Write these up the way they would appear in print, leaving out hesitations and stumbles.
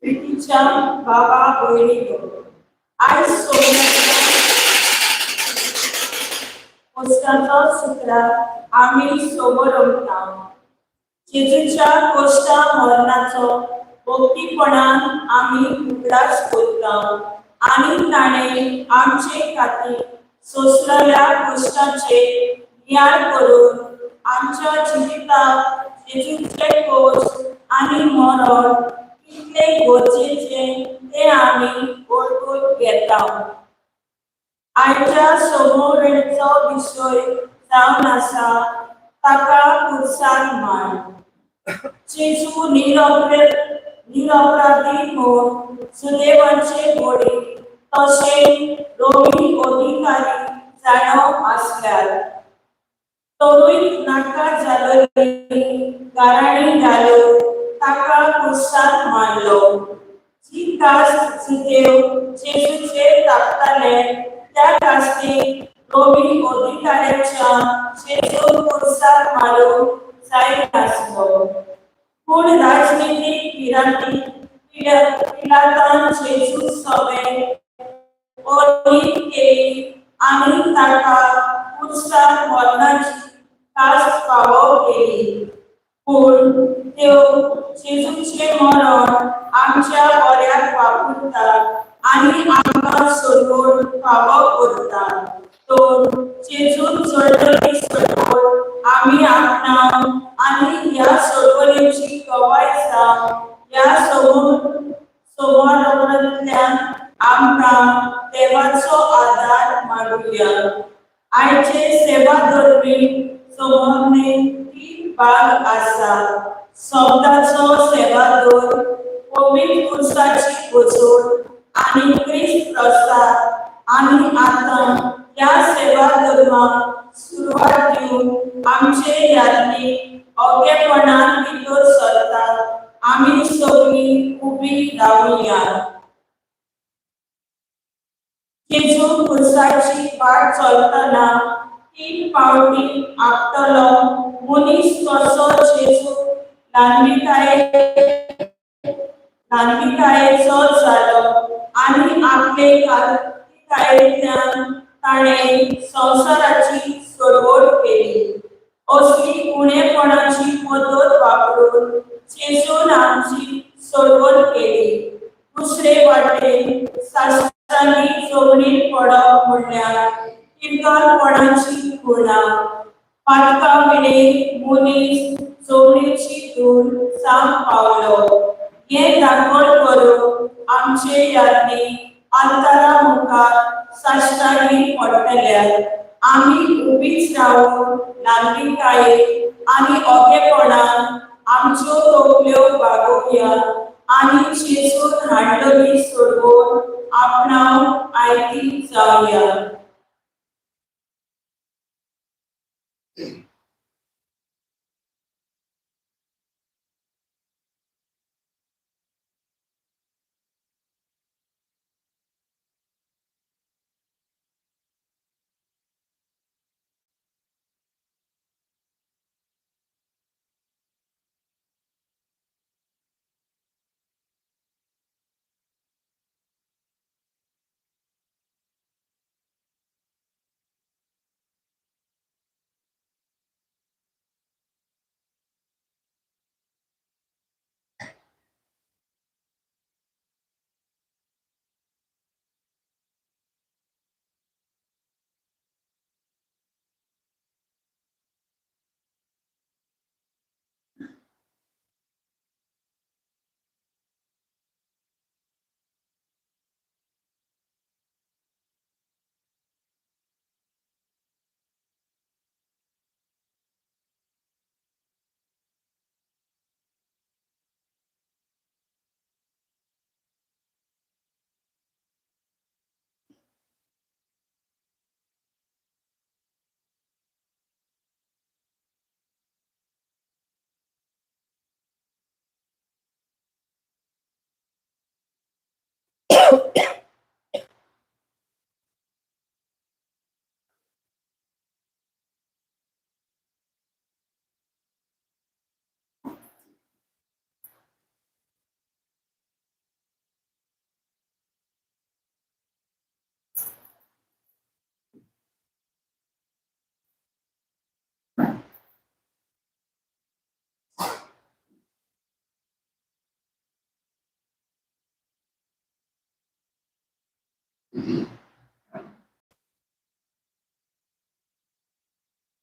प्रीतीच्या बाबा बहिणी आज सोन्याच्या पोस्टाचा सुत्रा आम्ही सोबत रमता जेजूच्या कोष्टा मरणाचो भोगतीपणान आम्ही उगडास कोरता आणि ताणे आमचे खातीर सोसलेल्या कोश्टाचे न्याय करून आमच्या जिविताक जेजूचे कोश्ट आणि मरण कितले गरजेचे ते आम्ही ओळखून घेता आयच्या समोरेचो विषय जावन आसा ताका पुरसाद मान जेजू निरपराधी म्हूण सुदैवाचे बळी तशे रोमी अधिकारी जाणव आसल्यार तोरूय नाका जाल्ली गाराणी घालून ताका पुरसाद मानलो जी कास्त सुदैव जेजूचेर तापताले त्या कास्तीक रोमी अधिकाऱ्याच्या जेजून पुरसाद मारूंक जायनासलो पूण राजनीतीक पिलातान जेजू सभे ओलीत केली आनी ताका पुरसाद मरणाची कास्त फावो केली पूण त्यो जेजूचे मरण आमच्या बऱ्याक वापरतात आनी आमकां सोडून फावो करतात तो जेजून चडलेली सोडवण आमी आपणाव आनी ह्या सोडवणेची कवाय जावं ह्या समारंभांतल्यान आमकां देवाचो आदार मागुया आयचे सेवा धर्मी समोरने तीन भाग आसात शब्दाचो सेवादोर पवित्र पुरसाची वचून आणि क्रिस्त प्रसाद आणि आत्मा या सेवा धर्माक सुरवात दिवन आमचे यादनी अवघेपणान भितर सरतात आमी सगळीं उबी रावुया जेजू पुरसाची वाट चलतना तीन पावटी आपटलो मनीस कसो जेजू ल्हानविकायेचो जालो आनी आपले कायेंतल्यान ताणें संवसाराची सोडवण केली असली उणेपणाची पद्दत वापरून जेजून आमची सोडवण केली दुसरे वाटेन शास्त्रांनी जमनीर पडप म्हणल्यार किरकारपणाची खुणा पातका विणे मनीस जमनीची धूळ साम पावलो हे दाखोवन करून आमचे यादनी अंतरा मुखार साश्टांनी पडटल्यार आमी उबीच रावून ल्हानविकाये आनी ओगेपणान आमच्यो तोखल्यो भागोवया आनी जेजून हाडलेली सोडवण आपणाव आयती जावया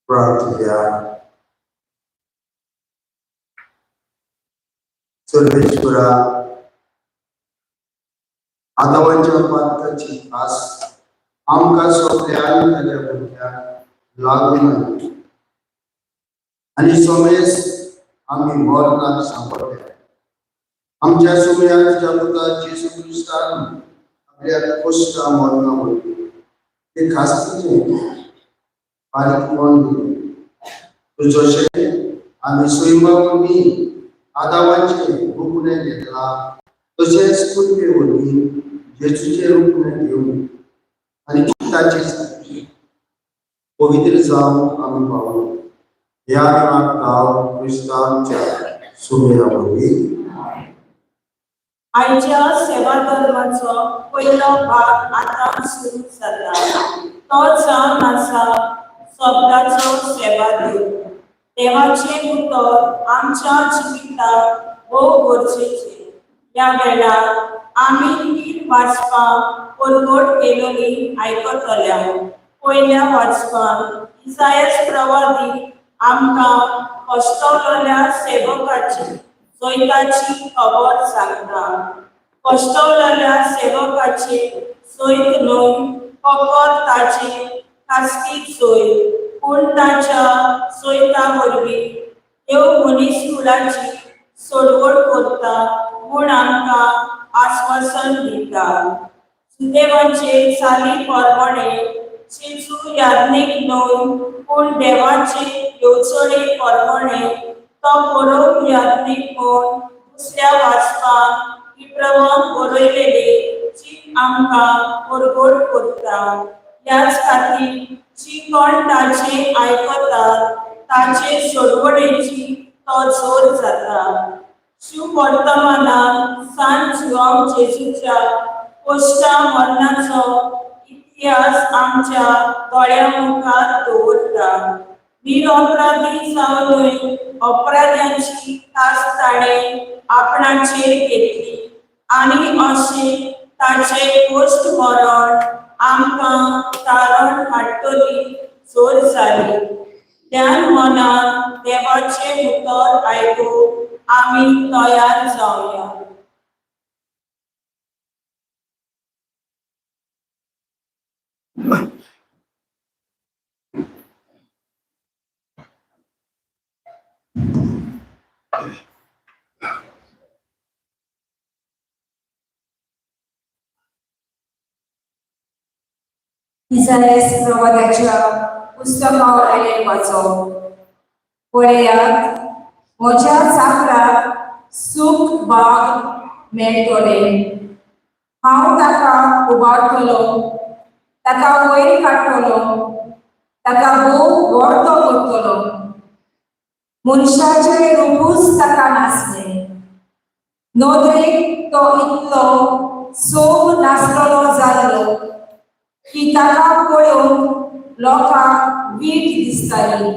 प्रार्थया सर्वेश्वरा आदावांच्या पात्राची खास आमकां सगळ्यांक ताच्या भुरग्यांक लागून आणि सोमेस आम्ही मरणाक सांपडले आमच्या सुमयात जागृता जेसू क्रिस्तान आपल्या कष्टा मरणा वयली ते खास्तीचे बारीक कोण जशें आमी स्वयंभावनी आदावांचे रुपणे घेतला तशेंच कुणबे वरवीं जेजूचे रुपणे घेवन आनी चित्ताची सारकी पवित्र जावन आमी पावलो ह्या गांव क्रिस्तांच्या सुमया वरवीं आयच्या सेवा धर्माचो पयलो भाग आतां सुरू जाता तो जावन आसा शब्दाचो सेवा देव देवाचे उतर आमच्या जिवितांत भोव गरजेचें ह्या वेळार आमी गीत वाचपाक परगट केलेली आयकतल्या पयल्या वाचपान इसायास प्रवादी आमकां कश्टवलेल्या सेवकाची सोयताची खबर सांगता कश्टवलेल्या सेवकाची सोयत न्हय फकत ताची खासगी सोय पूण ताच्या सोयता वरवीं देव मनीसकुलाची सोडवण करता म्हूण आमकां आश्वासन दिता सुदैवाचे साली परमणे जेजू याज्ञीक न्हय पूण देवाचे येवचणे परमणे तो बरोवप याज्ञीक म्हूण दुसऱ्या वाचपाक इप्रवान बरयलेली जी आमकां परगट करता ह्याच खातीर जी कोण ताचे आयकतात ताचे सोडवणेची तो जोर जाता शुभ वर्तमानांत सांत जुआंव जेजूच्या कश्टा मरणाचो इतिहास आमच्या दोळ्या मुखार दवरता निरपराधी जावनूय अपराध्यांची तास ताणें आपणाचेर घेतली आनी अशें ताचे कश्ट मरण आमकां तारण हाडटली जोर जाली ध्यान मनान देवाचे उतर आयकूंक आमी तयार जावया इसायास प्रवादाच्या पुस्तकावरले वाचप. पळयात म्हज्या चाकराक सूख भाग मेळटले. हांव ताका उबारतलो, ताका वयर काडटलो, ताका भोव व्हडलो करतलो. मनशाचें रूपूच ताका नासलें. नदरेक तो इतलो सोब नासलोलो जाल्लो की ताका पळोवन लोकांक वीट दिसताली.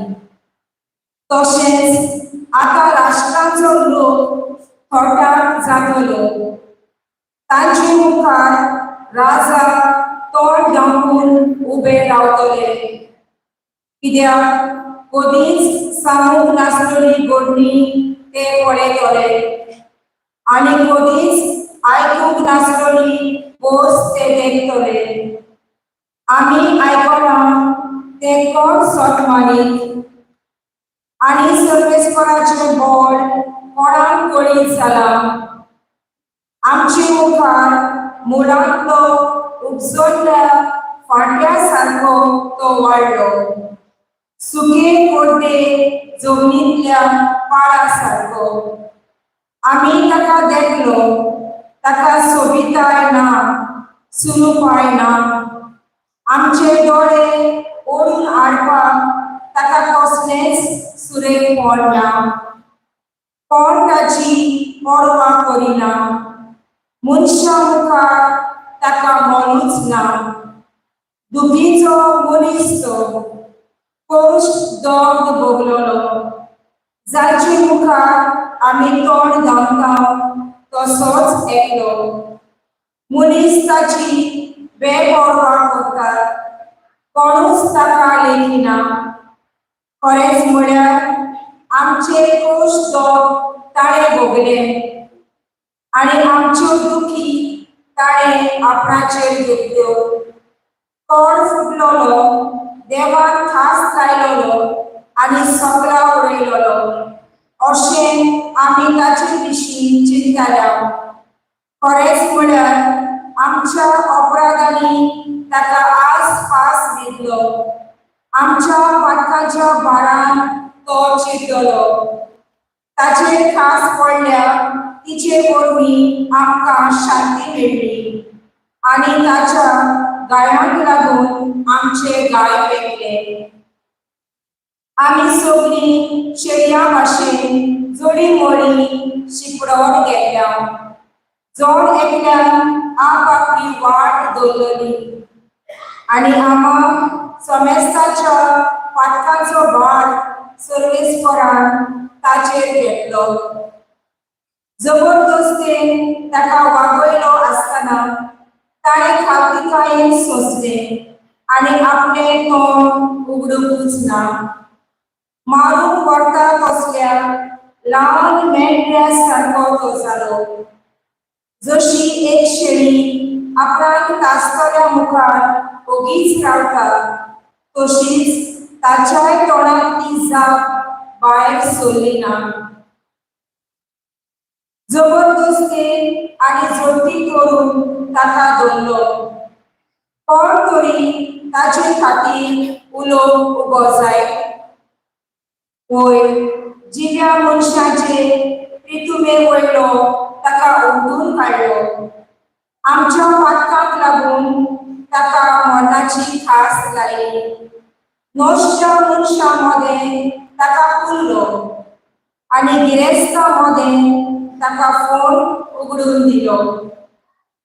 तशेंच आतां राष्ट्राचो लोक थोटाक जातलो. तांचे मुखार राजा तोंड धांपून उबे रावतले. कित्याक कधीच सांगूंक नासलोली घडणी ते पळयतले आनी कधीच आयकूंक नासलोली गोश्ट ते देखतले. आमी आयकना ते कोण सोटमारीत आनी सर्वेस्पराचें बोड कोणाक कळीत जालां. आमचे मुखार मुळांतलो उपजल्ल्या फांट्या सारको तो वाडलो. सुके कोड्डे जमनींतल्या पाळा सारको. आमी ताका देखलो, ताका सोबिताय ना, सुनुपाय ना. आमचे दोळे ओडून हाडपाक ताका कसलेंच सुरेखपण ना. कोण ताची पर्वा करिना. मनशा मुखार ताका मोलूच ना. दुखीचो मनीस तो कोश्ट दोग भोगलोलो. जाचे मुखार आमी तोंड धांवता तसोच एकलो. मनीस ताची बेपर्वा करता, कोणूच ताका लेखिना. खरेंच म्हळ्यार आमचे कोश्ट दोग ताणें भोगले आनी आमच्यो दुखी ताणें आपणाचेर घेतल्यो. कोण फुटलोलो, देवाक खास लायलोलो आनी सगळा उडयलोलो अशें आमी ताचे विशीं चिंतल्या. खरेंच म्हळ्यार आमच्या अपराधांनी ताका आसपास दितलो. आमच्या पातकाच्या भारान तो चिड्डलो. ताचेर खास पडल्या तिचे वरवीं आमकां शांती मेळ्ळी आनी ताच्या गाळ्यांक लागून आमचे गाय पेटले. आमी सगळीं शेळयां भाशेन जोडी मोडी शिपडोन गेल्या. जोड एकल्यान आपआपली वाट दवरली आनी आमाक समेस्ताच्या पातकाचो भार सर्वेस्परान ताचेर घेतलो. जबरदस्तेन ताका वागयलो आसतना ताणें खातीकायेन सोंसलें आनी आपलें तोंड उगडूंकूच ना. मारूंक व्हरता तसल्या ल्हान मेंढऱ्या सारको तो जालो. जशी एक शेळी आपणाक तासतल्या मुखार ओगीच रावता तशीच ताच्याय तोंडांतली जाप भायर सरली ना. जबरदस्तेन आनी जोडटी करून ताका धरलो. कोण तरी ताचे खातीर उलोवंक उबो जाय. वय जिव्या मनशाचे प्रितुमे वयलो ताका उमटून काडलो. आमच्या पातकाक लागून ताका मरणाची खास लायली. नोश्ट मनशा मदें ताका पुरलो आनी गिरेस्ता मदें ताका फोन उगडून दिलो.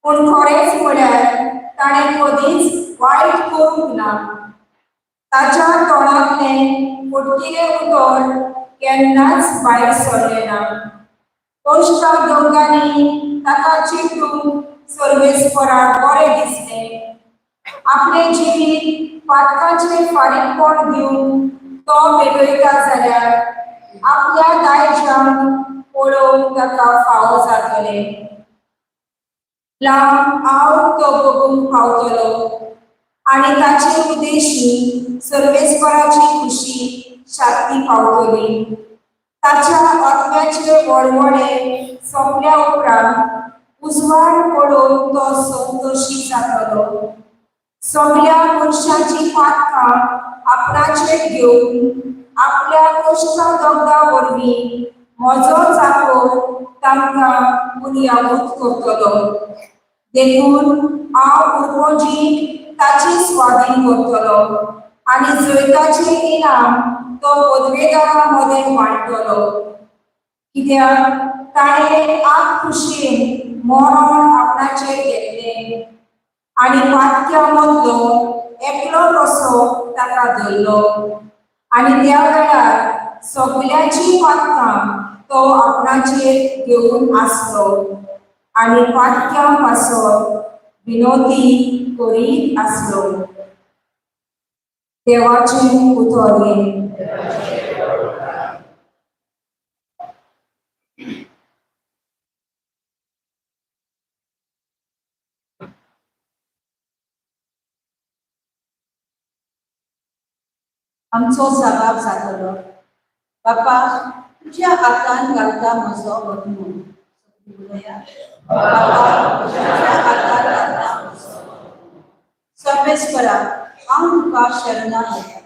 पूण खरेंच म्हळ्यार ताणें कधीच वायट करूंक ना. ताच्या तोंडांतलें फटकिलें उतर केन्नाच भायर सरलें ना. कोश्टा दोगांनी ताका चिड्डून सर्वेस्पराक बरें दिसलें. आपलें जिवीत पातकाचें फारीकपण दिवंक तो पेटयता जाल्यार आपल्या दायजांक पळोवंक ताका फावो जातलें. लांब आवट तो बगूंक पावतलो आनी ताचे उद्देशी सर्वेस्पराची खुशी शांती पावतली. ताच्या आत्म्याचे वळवळे सोंपल्या उपरांत उजवाड पळोवन तो संतोशी जातलो. सगळ्या पुरुषांची पातकां आपणाचेर घेवन आपल्या कश्ट दगदा वरवीं म्हजो जापो तांकां बुनयादूत करतलो. देखून हांव उर्बोजीक ताची स्वाधीन करतलो आनी जैताचें इनाम तो पदवेदारां मदें वांटतलो. कित्याक ताणें आप खुशेन मरण आपणाचेर घेतलें आनी पातक्या मदलो एकलो कसो ताका धरलो आनी त्या वेळार सगळ्याची पातकां तो आपणाचेर घेवन आसलो आनी पातक्या पासत विनोदी करीत आसलो. देवाचें उतोर्गें. आमचो जबाब जातलो, बापा तुज्या हातान घालता म्हजो आत्मो. बापा तुज्या हातान घालता म्हजो आत्मो. सर्वेस्परा हांव तुका शरणां येता.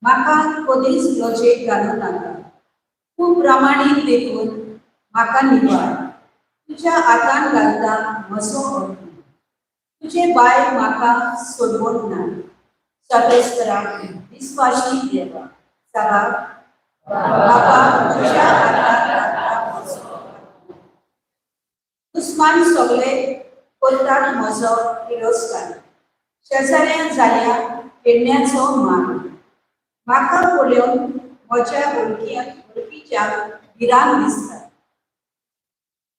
म्हाका कधीच लजेक घालूं नाका. तूं प्रामाणीक देखून म्हाका निवाड. तुज्या हातान घालता म्हजो आत्मो. तुजे भायर म्हाका सोडवण ना. सर्वेस्परा विस्वाशी देवा, जबाब, बापा तुज्या हातान घालता म्हजो आत्मो. दुस्मान सगळे करतात म्हजो तिरस्कार. शेजाऱ्या जाल्या फेडण्याचो मान. म्हाका पळोवन म्हज्या वळखीच्या भिरांत दिसता.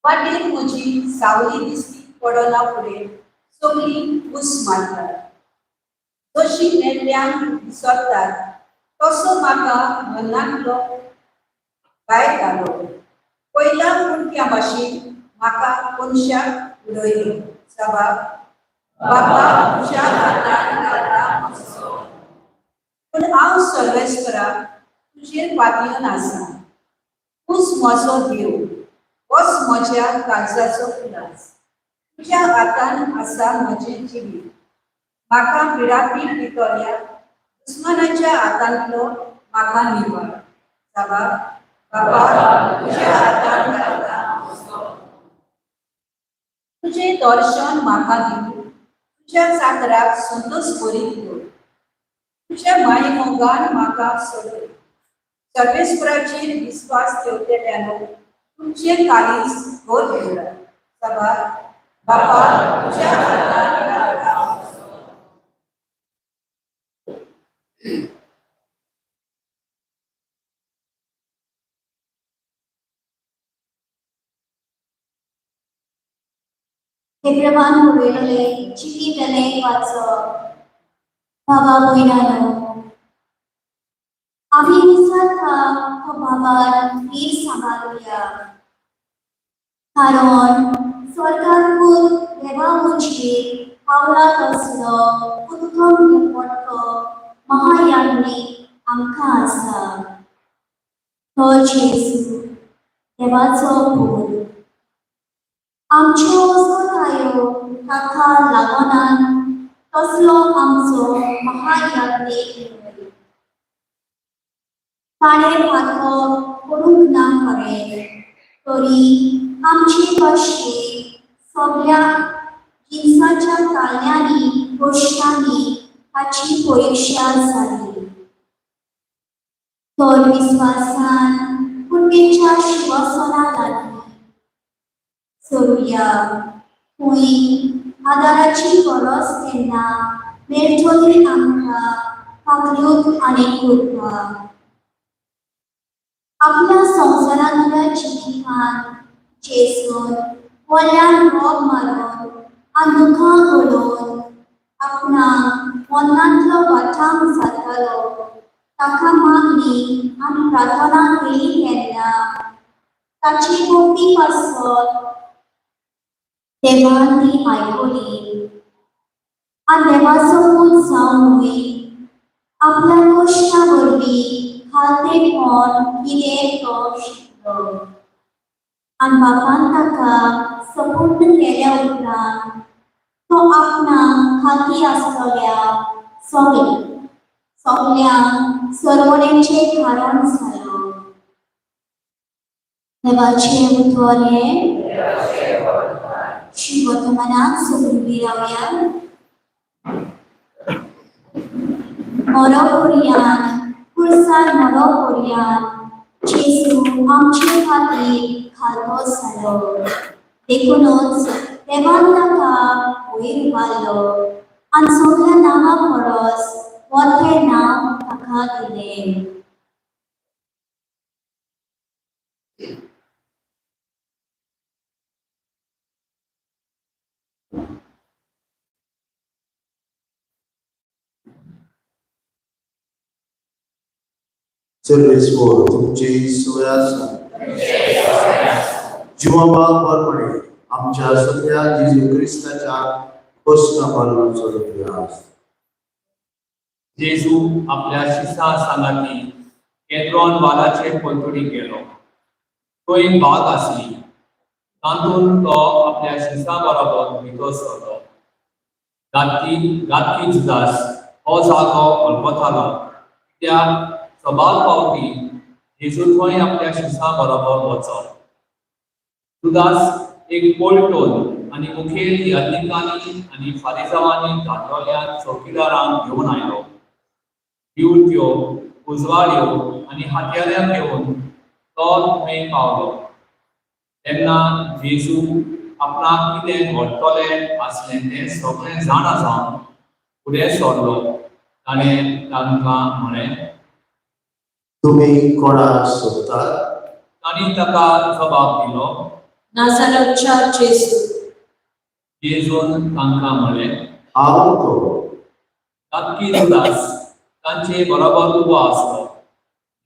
वाटेर म्हजी सावली दिसती पडना फुडें सगळीं उस मारतात. जशी नेल्ल्यांक विसरतात तसो म्हाका मनांतलो भायर घालो. पयल्या कुणक्या भाशेन म्हाका कोनशाक उडयलो. जबाब, बापा तुज्या हातान घालता म्हजो आत्मो. पूण हांव सर्वेस्परा तुजेर पातयेवन आसा. तूंच म्हजो देव. होच म्हज्या काळजाचो उलास. तुज्या हातान आसा म्हजें जिवीत. म्हाका पिडापीड दितल्या दुस्मानाच्या हातांतलो म्हाका निवाड. जबाब, बापा तुज्या हातान घालता म्हजो आत्मो. तुजें दर्शन म्हाका दिवं. तुज्या चाकराक संतोश करीत कर. तुज्या मायमोगान म्हाका सोडय. सर्वेस्पराचेर विस्वास ठेवतल्यानो तुमचें काळीज घर उगडा. जबाब, बापा तुज्या हातान घालता म्हजो आत्मो. हे प्रमाण उडयलेले चितीतले वाचप. बाबा भयणानो, आम्ही निसर्गाक तो बाबार वीर सांबाळुया. कारण स्वर्गाकून देवा मुझेर पावलात असलो उत्तम मोठो महायाज्ञिक आमकां आसा. तो जेजू देवाचो पूत. आमच्यो वस्तुतायो ताका लागोनान तसलो आमचो महायाज्ञिक. ताणें फातो करूंक ना खरें, तरी आमची कशी सगळ्या जिन्साच्या ताल्यांनी गोश्टांनी ताची परीक्षा जाली. तर विस्वासान कुंडेच्या शिवसना लागली सरुया. खूंय आदाराची गरज तेन्ना मेळटली आमकां पाकळूक आनी करपाक. आपल्या संवसारांतल्या जिवितांत जेजून वल्यान रोग मारून आनी दुखां घडोवन आपणाक मनांतलो वाठाम जातालो ताका मागणी आनी प्रार्थना केली तेन्ना ताची मोठी पासत देवान ती आयकली. आनी देवाचो पूत जावनूय आपल्या कश्टा वरवीं खालतेपण कितें तो शिकलो. आनी बापान ताका सपूर्ण केल्या उपरांत तो आपणा खाती आसलेल्या सगळ्या सरवणेचे कारण जालो. देवाचे उतोरे श्री वर्तमानात सगळी रावया मरोपुर्यान पुरसार मरोपुर्यान जेसू आमचे खातीर खातो जालो. देखूनच देवान ताका वयर घालो आनी सगळ्या नांवा परस व्हडलें नांव ताका दिलें. सर्वेस्वर तुमची सोय आसा. जिवाबाग बरपणे आमच्या सगळ्या जेजू क्रिस्ताच्या कश्टा पालनाचो इतिहास. जेजू आपल्या शिसा सांगाती केद्रोन वालाचे पोलतडी गेलो. तो एक बाग आसली. तातूंत तो आपल्या शिसा बरोबर भितर सरलो. गातकी जुदास हो जागो वळखतालो कित्याक सबाल पावटी जेजू थंय आपल्या शिसा बरोबर वचप. जुदास एक पोल्टोन आनी मुखेल याजकांनी आनी फारिसांवांनी घातलेल्या चौकीदारांक घेवन आयलो. दिवट्यो उजवाड्यो आनी हात्याऱ्यां घेवन तो थंय पावलो. तेन्ना जेजू आपणाक कितें घडटलें आसलें तें सगळें जाणा जावन फुडें सरलो. ताणें तांकां म्हळें, तुम्ही कोणाक सोदतात? तांणी ताका जबाब दिलो, नासरतच्या जेसू. जेजून तांकां म्हळें, हांव तो. गातकी जुदास तांचे बरोबर उबो आसलो.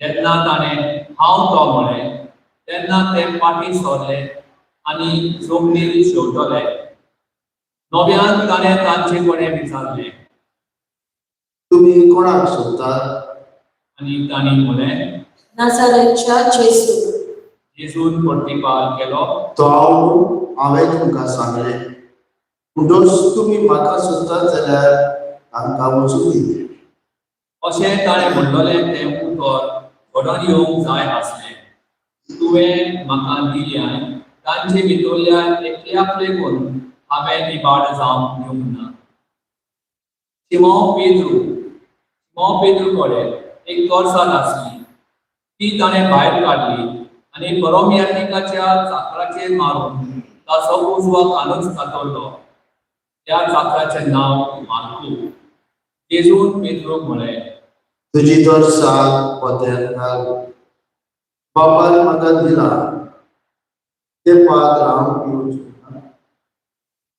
जेन्ना ताणें हांव तो म्हळें तेन्ना ते फाटीं सरले आनी जमनीर शेवटले. नव्यान ताणें तांचे कडेन विचारलें तुम्ही कोणाक सोदतात? आनी तांणी म्हळें, नासरतच्या जेसू. जेजून प्रतिपाल केलो, तो हांवें तुमकां सांगलें. म्हणटच तुम्ही म्हाका सोदतात जाल्यार तांकां वचूंक दी. अशें ताणें म्हणलेलें तें उतर घडोवन येवंक जाय आसलें. तुवें म्हाका दिल्याय तांचे भितरल्या एकल्याक लेगून हांवें निबाड जावंक दिवंक ना. शिमोन पेद्रू कडेन एक तोरसाद आसली. ती ताणें भायर काडली आनी बरोमियानिकाच्या चाकराचेर मारून ताचो उजवा कानूच कातरलो. त्या चाकराचें नांव माल्कू. जेजून पेद्रूक म्हळें, तुजी तोरसाद पोत्यान घाल. बापान म्हाका दिला ते पात हांव पिवचो ना.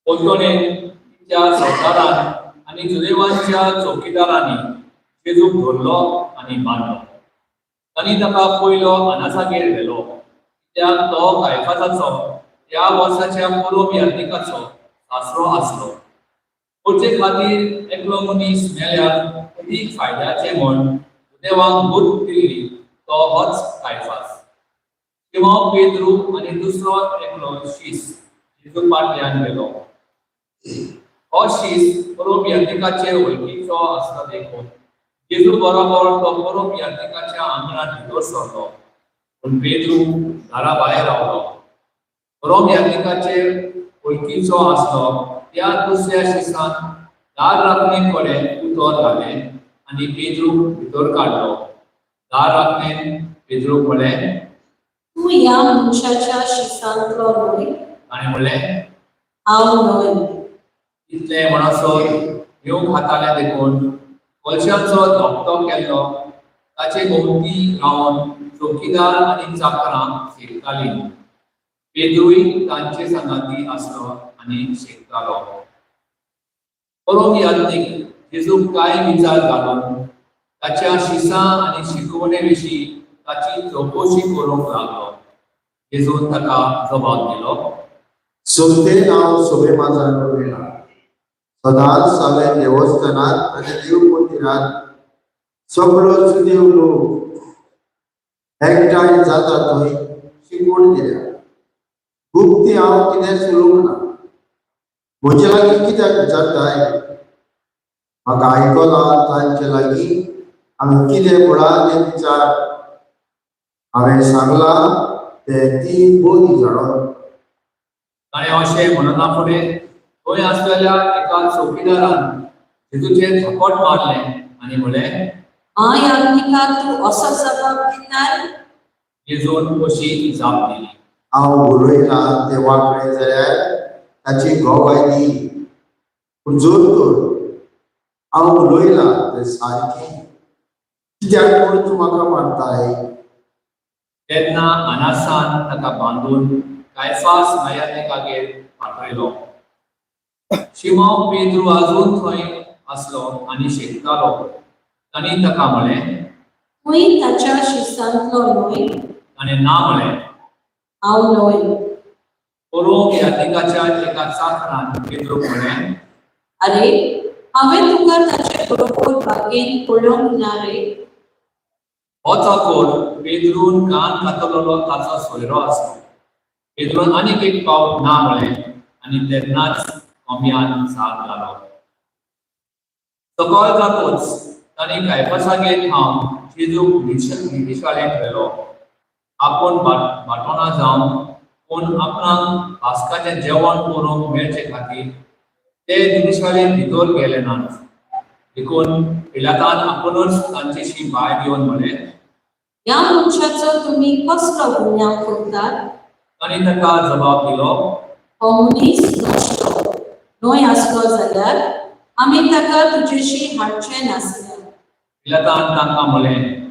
पोल्टोणेन तिच्या सरदारान आनी जुदेवांच्या चौकीदारांनी जेजूक धरलो आनी मारलो. तांणी ताका पयलो आनासागेर व्हेलो कित्याक तो कायफासाचो त्या वर्साच्या पुरोब याज्ञिकाचो सासरो आसलो. पोरचे खातीर एकलो मनीस मेल्यार अदीक फायद्याचें म्हण जुदेवांक बूट दिल्ली तो होच कायफास. शिमोन पेद्रू आनी दुसरो एकलो शीस जेजू फाटल्यान गेलो. हो शीस पुरोब याज्ञिकाचे वळखीचो आसलो देखून जेजू बरोबर तो पुरोब याज्ञिकाच्या आंगणांत भितर सरलो. पूण पेद्रू दारा भायर रावलो. पुरोब याज्ञिकाचे वळखीचो आसलो त्या दुसऱ्या शिसान दार राखणे कडेन उतर घालें आनी पेद्रू भितर काडलो. दार राखणेन पेद्रूक म्हळें, तू ह्या मनशाच्या शिसांतलो न्हय? ताणें म्हणलें, हांव न्हय. इतलें म्हणसर येवंक हातालें देखून कलशाचो धोपटो केल्लो ताचे भोवती रावन चौकीदार आनी चाकरां शेकतालीं. पेद्रूय तांचे सांगाती आसलो आनी शेकतालो. पुरोब याज्ञीक जेजूक कांय विचार घालून ताच्या शिसां आनी शिकवणे विशीं ताची चवकशी करूंक लागलो. जेजून ताका जबाब दिलो, सोदतें हांव सोबे माजान वयला. सदांच हांवें देवस्थानांत आनी देव मंदिरांत सगळो जुदेव लोक एकठांय जाता थंय शिकवण दिल्या. गुप्ती हांव कितेंच उलोवंक ना. म्हजे लागीं कित्याक विचारताय? म्हाका आयकला तांचे लागीं आमी कितें म्हणा तें विचार. हांवें सांगलां तें 3 बोरी झाडां. ताणें अशें म्हणना फुडें थंय आसलेल्या एका चौकीदारान जेजूचेर थपट मारलें आनी म्हळें, हांव याज्ञिका तूं असो जबाब दिताय? जेजून अशी जाप दिली. हांव उलयलां तें वांकडे जाल्यार ताची गोवाय दी. पूण जर तर हांव उलयलां तें सारकें, कित्याक म्हूण तूं म्हाका मारताय? तेन्ना अनासान ताका बांदून कायफास न्यायाधिकागेर पाठयलो. शिमोन पेद्रू आजून थंय आसलो आनी शिकतालो. तांणी ताका म्हळें, तुवें ताच्या शिसांतलो न्हय? ताणें ना म्हळें. हांव न्हय. परोवंक यादिकाच्या एका चाकरान पेद्रूक म्हळें, अरे, हांवें तुका ताचे बरोबर बागेंत पळोवंक ना रे. हो चाकोर पेद्रून कान कातरलेलो ताचो सोयरो आसलो. पेद्रून आनीक एक पावट ना म्हळें आनी तेन्नाच कोंब्यान साद घालो. सकयल जातच तांणी कायफासागेर थांब जेजूक निरीक्षाळेंत व्हेलो. आपूण बाटोना जावन पूण आपणाक पास्काचें जेवण करूंक मेळचे खातीर ते निरीक्षाळेंत भितर गेले नात. देखून पिलातान आपुणूच तांचेशी भायर येवन म्हळें, ह्या मनशाचो तुमी कसलो गुन्यांव करतात? तांणी ताका जबाब दिलो, हो मनीस नश्ट न्हय आसलो जाल्यार आमी ताका तुजेशी हाडचें नासलें. पिलातान तांकां म्हळें,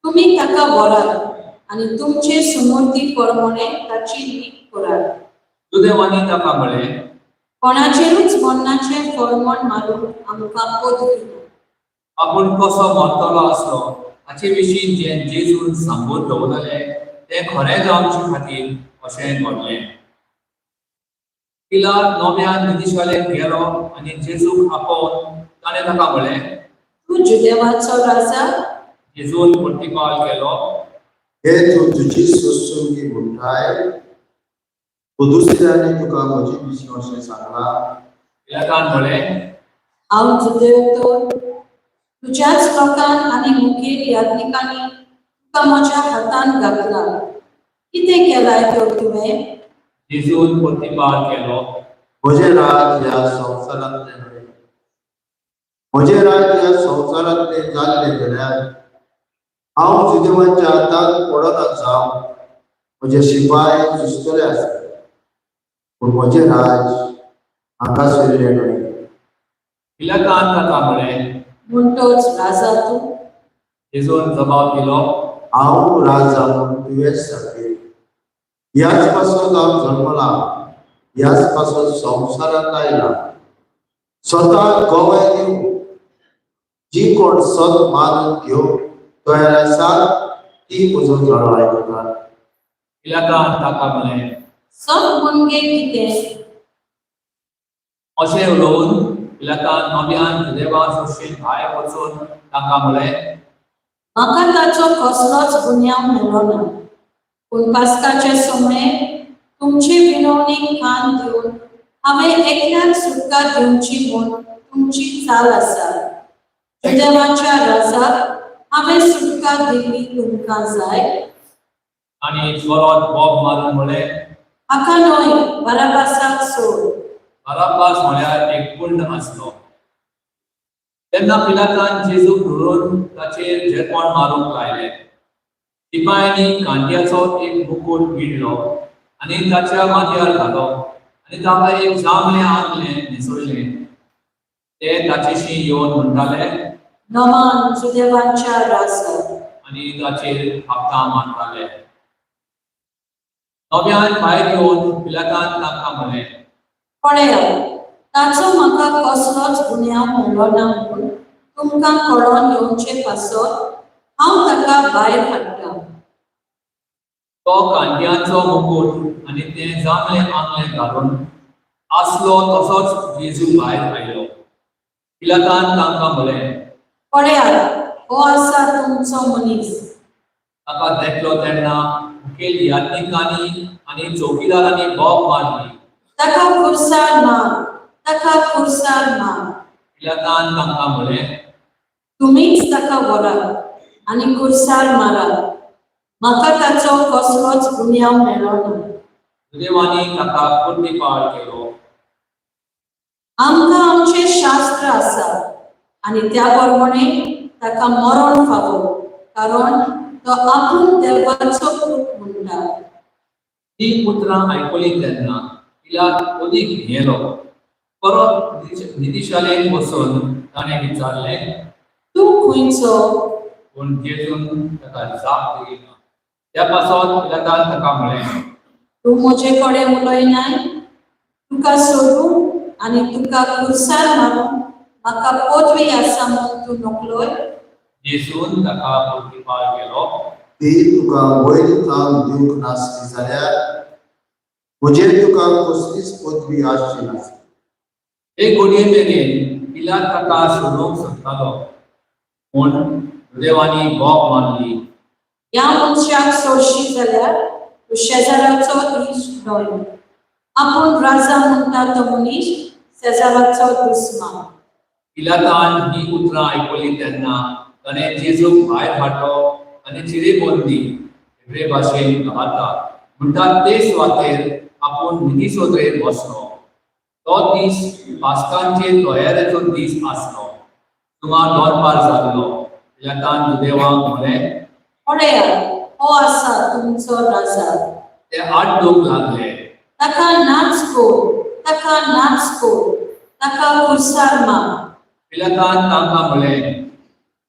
तुमी ताका व्हरात आनी तुमचे सुमती प्रमाणे ताची लीक करात. सुदैवानी ताका म्हळें, कोणाचेरूच मरणाचें फर्मण मारूंक आमकां पद दिना. आपूण कसो मरतलो आसलो हाचे विशीं जें जेजून सांगून दवरलें तें खरें जावचे खातीर अशें घडलें. पिलात नव्यान निरीक्षाळेंत गेलो आनी जेजूक आपोवन ताणें ताका म्हळें, तूं जुदेवाचो राजा? जेजून प्रतिपाल केलो, हे तूं तुजी सोंसूंकी म्हणटाय? दुसऱ्याने तुका म्हजे विशीं अशें सांगलां? पिलातान म्हळें, हांव जुदेवतो. तुज्याच लोकान आनी मुखेल याज्ञिकांनी तुका म्हज्या हातान घातला. कितें केलाय तर तुवें? जेजून प्रतिपाल केलो, म्हजें राज ह्या संवसारांतलें न्हय. म्हजें राज ह्या संवसारांतलें जाल्लें जाल्यार हांव जुदेवांच्या हातांत पडना जावं म्हजे शिपाय झुजतले आसतले. पूण म्हजें राज हांगा सरिल्लें न्हय. पिलातान ताका म्हळें, म्हणटोच राजा तूं? जेजून जबाब दिलो, हांव राजा म्हूण तुवेंच सांगलें. ह्याच पासून हांव जल्मला, ह्याच पासून संवसारांत आयला. स्वता गोवाय दिवं जी कोण सत मारून घेवंक तयार आसात ती म्हजो झळो आयकतात. पिलातान ताका म्हळें, सत म्हणजे कितें? अशें उलोवन पिलातान नव्यान जुदेवा सुशेन भायर वचून ताका म्हळें, म्हाका ताचो कसलोच गुन्यांव मेळ्ळो ना. पूण पास्काचे सुमणे तुमचे विनवणेक कान दिवन हांवें एकल्याक सुटका दिवची म्हूण तुमची चाल आसा. जुदेवाच्या राजाक हांवें सुटका दिल्ली तुमकां जाय? आनी जोरात बोब मारून म्हळें, हाका न्हय, बाराबासाक सोड. बाराबास म्हळ्यार एक गुंड आसलो. तेन्ना पिलातान जेजूक धरून ताचेर झेरपण मारूंक लायलें. शिपायांनी कांट्याचो एक मुकूट विणलो आनी ताच्या माथ्यार घालो आनी ताका एक जांबलें आंगलें न्हेसयलें. ते ताचेशी येवन म्हणटाले नमान जुदेवांच्या राजा. आनी ताचेर हापता मारताले. नव्यान भायर येवन पिलातान तांकां म्हळें, पळया, ताचो म्हाका कसलोच गुन्यांव मेळ्ळो ना म्हूण तुमकां कळोन येवचे पासत हांव ताका भायर हाडटा. तो कांट्याचो मुकूट आनी तें जांबलें आंगलें घालून आसलो तसोच जेजू भायर आयलो. पिलातान तांकां म्हळें, पळया, हो आसा तुमचो मनीस. ताका देखलो तेन्ना मुखेल याज्ञिकांनी आनी चौकीदारांनी बोब मारली. ताका खुर्सार मार ताका कुर्सार मार. पिलातान तांकां म्हळें, तुम्हीच ताका व्हरात आनी कुर्सार मारात. म्हाका ताचो कसलोच गुन्यांव मेळ्ळो ना. सुदैवानी ताका प्रतिपाळ केलो. आमकां आमचे शास्त्र आसा आनी त्या प्रमाणे ताका मरण फावो, कारण तो आपूण देवाचो पूत म्हणटा. ही उतरां आयकली तेन्ना पिलात अदीक भियेलो. परत निदिशालेन बसून ताणें विचारलें, तूं खंयचो? पूण जेजून ताका जाप दिना. त्या पासत पिलातान ताका म्हळें, तूं म्हजे कडेन उलयनाय? तुका सोडूं आनी तुका कुर्सार मारूं म्हाका पदवी आसा म्हूण तूं नकलोय? जेजून ताका प्रतिपाळ केलो. ती तुका वयर थांब दिवंक नासली जाल्यार म्हजेर तुका कसलीच पदवी आसची नासली. एक घडये मेरेन पिलात ताका सोडूंक सोदतालो, पूण सुदैवानी बोग मारली. ह्या मनशाक सोडशी जाल्यार तूं शेजाराचो इश्ट न्हय. आपूण राजा म्हणटा तो मनीस शेजाराचो दुस्मान. पिलातान ही उतरां आयकली तेन्ना ताणें जेजूक भायर हाडलो आनी चिरेबंदी हेब्रे भाशेन घाता म्हणटा ते सुवातेर आपूण निदिसोदरेर बसलो. तो दीस पास्कांचे तयारेचो दीस आसलो. सुमार दनपार जाल्लो. पिलातान दुदेवाक म्हळें, पळया, हो आसा तुमचो राजा. ते आड्डूंक लागले. ताका नाच कोर, ताका नाच कोर, ताका कुर्सार मार. पिलातान तांकां म्हळें,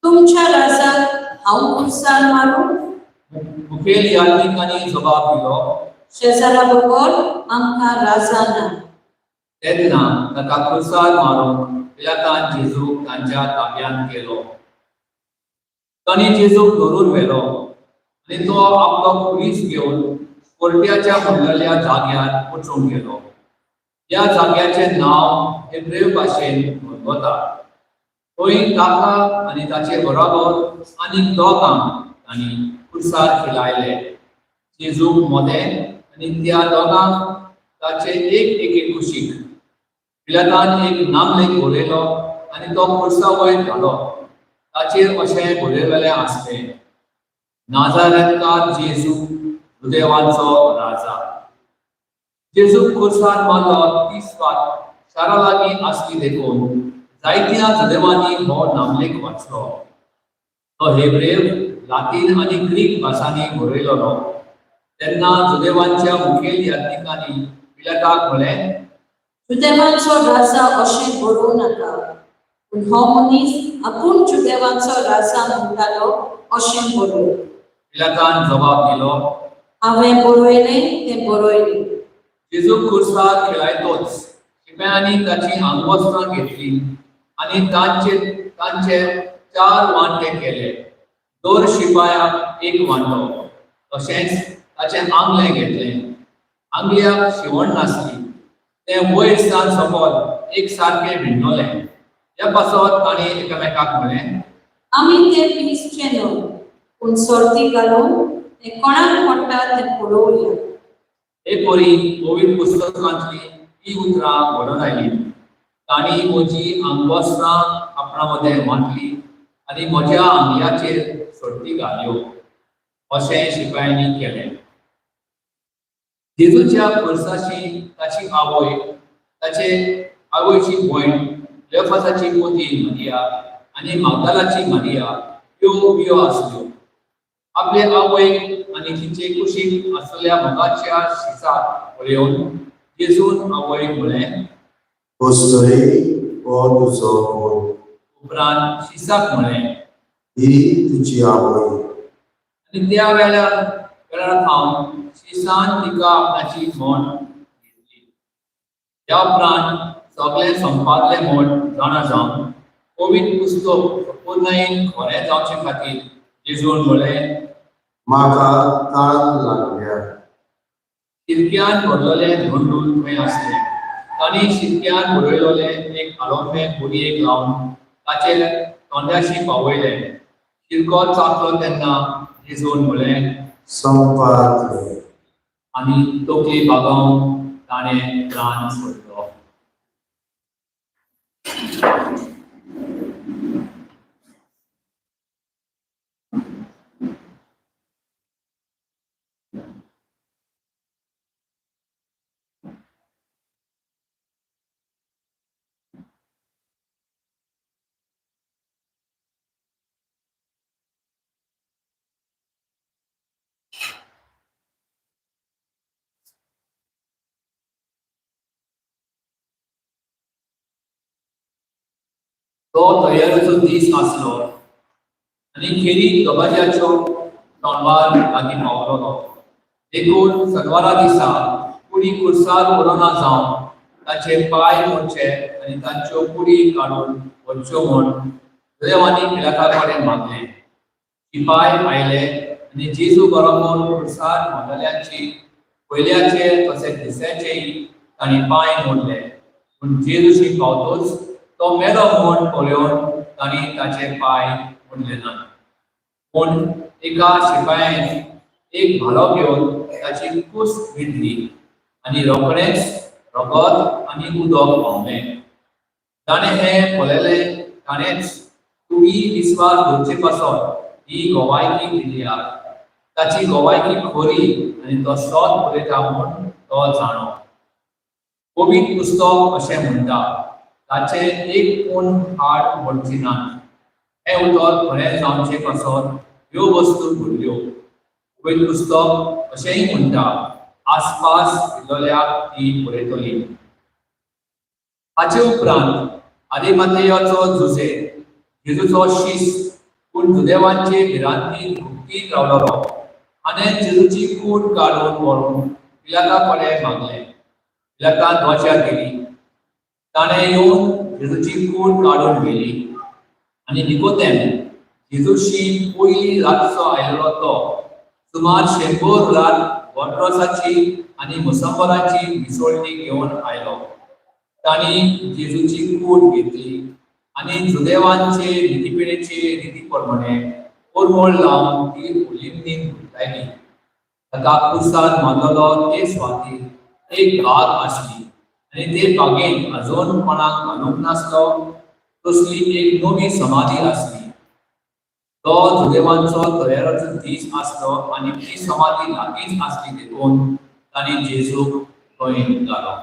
तुमच्या राजाक हांव कुर्सार मारूं? मुखेल याजकांनी जबाब दिलो. शेजारा बरोबर आमकां राजा ना. तेन्ना ताका कुर्सार मारूंक पिलातान जेजूक तांच्या ताब्यांत केलो. तांणी जेजूक धरून व्हेलो आनी तो आपलो कुडीस घेवन कोर्ट्याच्या म्हणलेल्या जाग्यार वचूंक गेलो. ह्या जाग्याचें नांव हेब्रेव भाशेन गोलगोथा. थंय ताका आनी ताचे बरोबर आनीक दोगांक तांणी कुर्सार खिलायले. जेजूक मोदें आनी त्या दोगांक ताचे एक कुशीक. पिलातान एक नामलेख बरयलो आनी तो कुर्सा वयर घालो. ताचेर अशें बरयलेलें आसलें, नाजारेतकार जेजू, जुदेवांचो राजा. जेजूक कुर्सार मारलो ती सुवात शारा लागीं आसली देखून जायत्या जुदेवांनी हो नामलेख वाचलो. तो हेब्रेव, लातीन आनी ग्रीक भासांनी बरयलोलो. तेन्ना जुदेवांच्या मुखेल याजकांनी पिलाताक म्हळें, जुदेवांचो राजा अशें बरोवं नाका, पूण हो मनीस आपूण जुदेवांचो राजा म्हणटालो अशें बरोव. पिलातान जबाब दिलो. हांवें बरयलें तें बरयलें. जेजूक कुर्सार खिलायतोच शिपायांनी ताची आंगवस्त्रां घेतली आनी तांचे 4 वांटे केले. दर शिपायाक एक वांटो. तशेंच ताचें आंगलें घेतलें. आंगल्याक शिवण नासली. तें वयर सावन सकयल एक सारकें विणलोलें. ह्या पासत तांणी एकामेकाक म्हळें, आमी तें पिसचें न्हय, पूण सर्ती घालून तें कोणाक पडटा तें पळोवया. हे परी पवित्र पुस्तकांतली ही उतरां घडोवन आयली. तांणी म्हजी आंगवस्त्रां आपणा मदें वांटली आनी म्हज्या आंगयाचेर सर्ती घाल्यो. अशें शिपायांनी केलें. जेजूच्या खुर्साची ताची आवय, ताचे आवयची भयण, क्लेयोफासाची पोती मारिया आनी मागदालाची मारिया ह्यो बियो आसल्यो. आपले आवयक आनी तिचे कुशीक आसलेल्या मोगाच्या शिसाक पळयोवन जेजून आवयक म्हळें, बसतरी हो तुजो कोण. उपरांत शिसाक म्हळें, ही तुजी आवय. आनी त्या वेळार हांव शिसान तिका आपणाची म्हण घेतली. त्या उपरांत सगळें संपादलें म्हण जाणा जावन पवित्र पुस्तक संपूर्णयेन खरें जावचे खातीर जेजून म्हळें, म्हाका ताळन लागल्या. शिरक्यान भरलेलें धोंडूल थंय आसलें. तांणी शिरक्यान बरयलोलें एक आलोंबें बोडयेक लावन ताचेर तोंड्याशी पावयलें. शिरको चाखलो तेन्ना जेजून म्हळें, संपादलें. आनी तकली बागावन ताणें प्राण सोडलो. तो तयारीचो दीस आसलो आनी खेरी दोगांच्याचो तोंडवार लागीं पावलोलो. देखून शेनवारा दिसा कुडी कुर्सार उडोना जावन तांचे पाय मोडचे आनी तांच्यो कुडी काडून व्हरच्यो म्हूण दुयेवांनी पिलाता कडेन मागलें. शिपाय आयले आनी जेजू बरोबर कुर्सार मोडलेल्यांची पयल्याचे तशेंच दुसऱ्याचेय तांणी पाय मोडले. पूण जेजूशी पावतूच तो मेलो म्हूण पळोवन तांणी ताचे पाय मोडले ना. पूण एका शिपायान एक भालो घेवन ताची कूस भितली आनी रोखडेंच रगत आनी उदक व्हांवलें. ताणें हें पळयलें ताणेंच तुमी विस्वास दवरचे पासत ही गोवायकी दिल्या. ताची गोवायकी खरी आनी तो सत बरयता म्हूण तो जाणो. पवित्र पुस्तक अशें म्हणटा, ताचे एक पूण हाड मोडची ना. हें उतर खरें जावचें पासत ह्यो वस्तू घडल्यो. पवित्र पुस्तक अशेंय म्हणटा, आसपास इल्लोल्याक ती बरयतली. हाचे उपरांत आरिमाथेयाचो जुजे जेजूचो शिश्य पूण जुदेवांचे भिरांतीन भुगतीत रावलोलो हाणें जेजूची कूड काडून व्हरून पिलाता कडेन मागलें. पिलातान वाचा दिली. ताणें येवन जेजूची कूड काडून व्हेली आनी निकोदेम जेजूशी पयली रातचो आयिल्लो तो सुमार 100 रुलार वॉटरोसाची आनी मुसंबराची मिसोळटी घेवन आयलो. तांणी जेजूची कूड घेतली आनी जुदेवांचे रितीपिणेचे रिती प्रमाणे परमळ लावन ती उलिमनीन घुमटायली. ताका कुर्सार मारलेलो ते सुवातेर एक बाग आसली आनी ते बागेंत आजून कोणाक घालूंक नासलो तसली एक नवी समाधी आसली. तो जुदेवांचो तयारेचो दीस आसलो आनी ती समाधी लागींच आसली देखून तांणी जेजूक थंय घालो.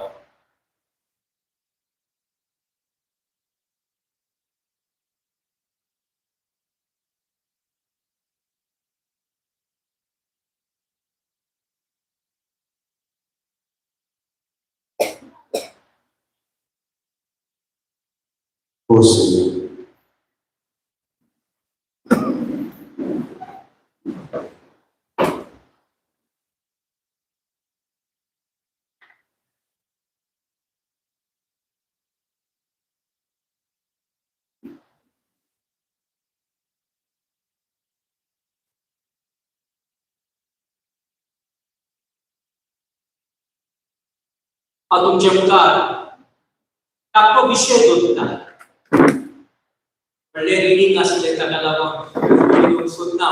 O Senhor. हांव तुमचे मुखार ताको विशय दवरता. व्हडलें रिडींग आसलें ताका लागून सोदना.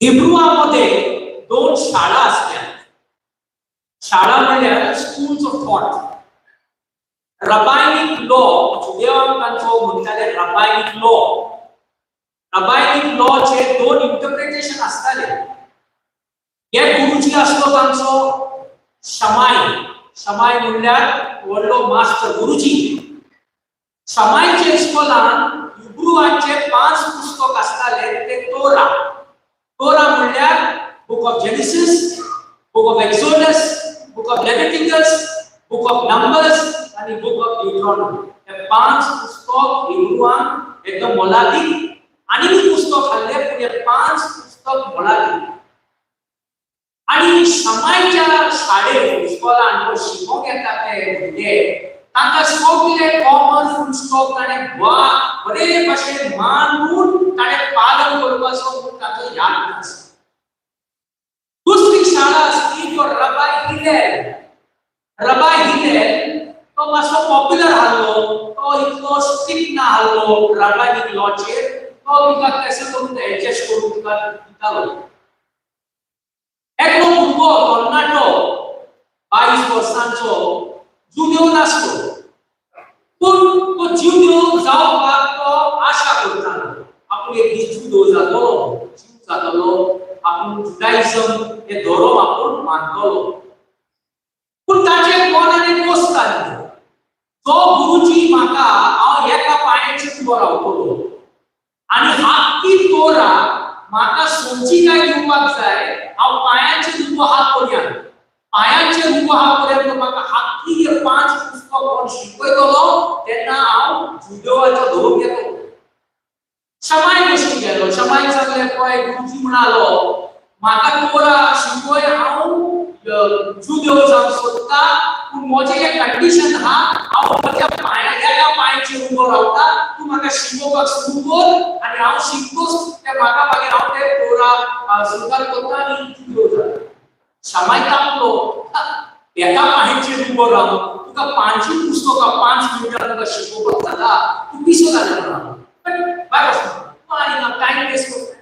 हिब्रुआमध्ये 2 शाळा आसल्या. शाळा म्हणल्यार स्कूल्स ऑफ थॉट. रबायनिक लॉ जुदेवांक तांचो म्हणटाले रबायनिक लॉ. रबायनिक लॉचे 2 इंटरप्रिटेशन आसताले. एक गुरुजी आसलो तांचो शमाय. शमाय म्हणल्यार व्हडलो मास्टर गुरुजी. शमायच्या इस्कॉलान हिब्रुवांचे 5 पुस्तक आसताले ते तोरा. तोरा म्हणल्यार book of genesis, book of exodus, book of Leviticus, book of numbers आणि बुक ऑफ ड्यूटरॉनॉमी. हे 5 पुस्तक हिब्रुवांक एकदम मोलादीक आणि पुस्तक आसले पण हे 5 पुस्तक मोलादीक. आणि शमायच्या शाळेत इस्कॉलान शिकोवंक येता ते भुरगे तांकां सगळे कॉमन फूल स्टॉक ताणें बरे भाशेन मानून ताणें पालन करपाचो म्हूण ताचो याद आसा. दुसरी शाळा आसली तो रबाय हिलेल. रबाय हिलेल तो मातसो पॉप्युलर आसलो. तो इतलो स्ट्रिक्ट ना आसलो रबायनिक लॉचेर. तो तुका कशें करून एडजस्ट करून तुका दितालो. एकलो भुरगो तरणाटो 22 वर्सांचो जुदेव नासलो. जुडायझम हे धर्म आपूण मानतलो पूण ताचे मन आनी गोश्ट आसली तो गुरुजी म्हाका हांव एका पांयाचेर उबो रावतलो आनी आख्खी तोरा म्हाका सोंची काय दिवपाक जाय हांव पांयाचेर उबो आहा पर्यंत पांयाचेर उबो आहा पर्यंत म्हाका आख्खी हे 5 पुस्तक कोण शिकयतलो तेन्ना हांव जुदेवाचो धर्म घेतलो शमाय कशी गेलो शमाय सांगले पळय गुरुजी म्हणालो म्हाका तोरा शिकय हांव जुदेव जावंक सोदता पूण म्हजें एक कंडिशन आहा हांव म्हज्या एका पांयाचेर उबो रावता तूं म्हाका शिकोवपाक सुरू कर आनी हांव शिकतोच ते म्हाका मागीर हांव ते तोरा स्वीकार करता आनी जुदेव जाता शमाय तापलो एका पांयाचेर उबो राव तुका 5 पुस्तकां 5 मिनटां तुका शिकोवपाक जाता तूं पिसो जालें म्हणून पण बाय टाइम वेस्ट करता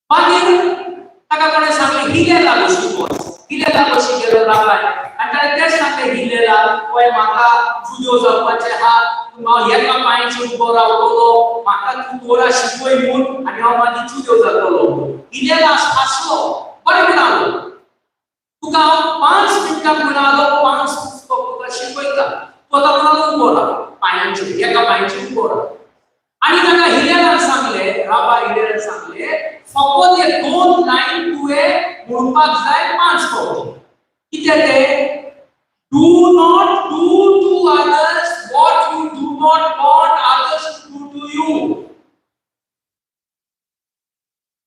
मागीर ताका कोणें सांगलें हिलेला बशी वच हिलेला बशी गेलो राबाय आनी ताणें तें सांगलें हिलेला पळय म्हाका जुदेव जावपाचें आहा हांव एका पांयाचेर उबो रावतलो म्हाका तूं तोरा शिकय म्हूण आनी हांव मागीर जुदेव जातलो हिलेला हांसलो बरें म्हणालो तुका हांव 5 मिनटां म्हणालो 5 पुस्तक तुका शिकयता तो आतां म्हणालो उबो राव पांयाचेर एका पांयाचेर उबो राव आनी ताका हिलेलान सांगले राबा हिलेलान सांगले फकत हे 2 लायन तुवें म्हणपाक जाय 5 फावटी कितें ते do not do to others what you do not want others to do to you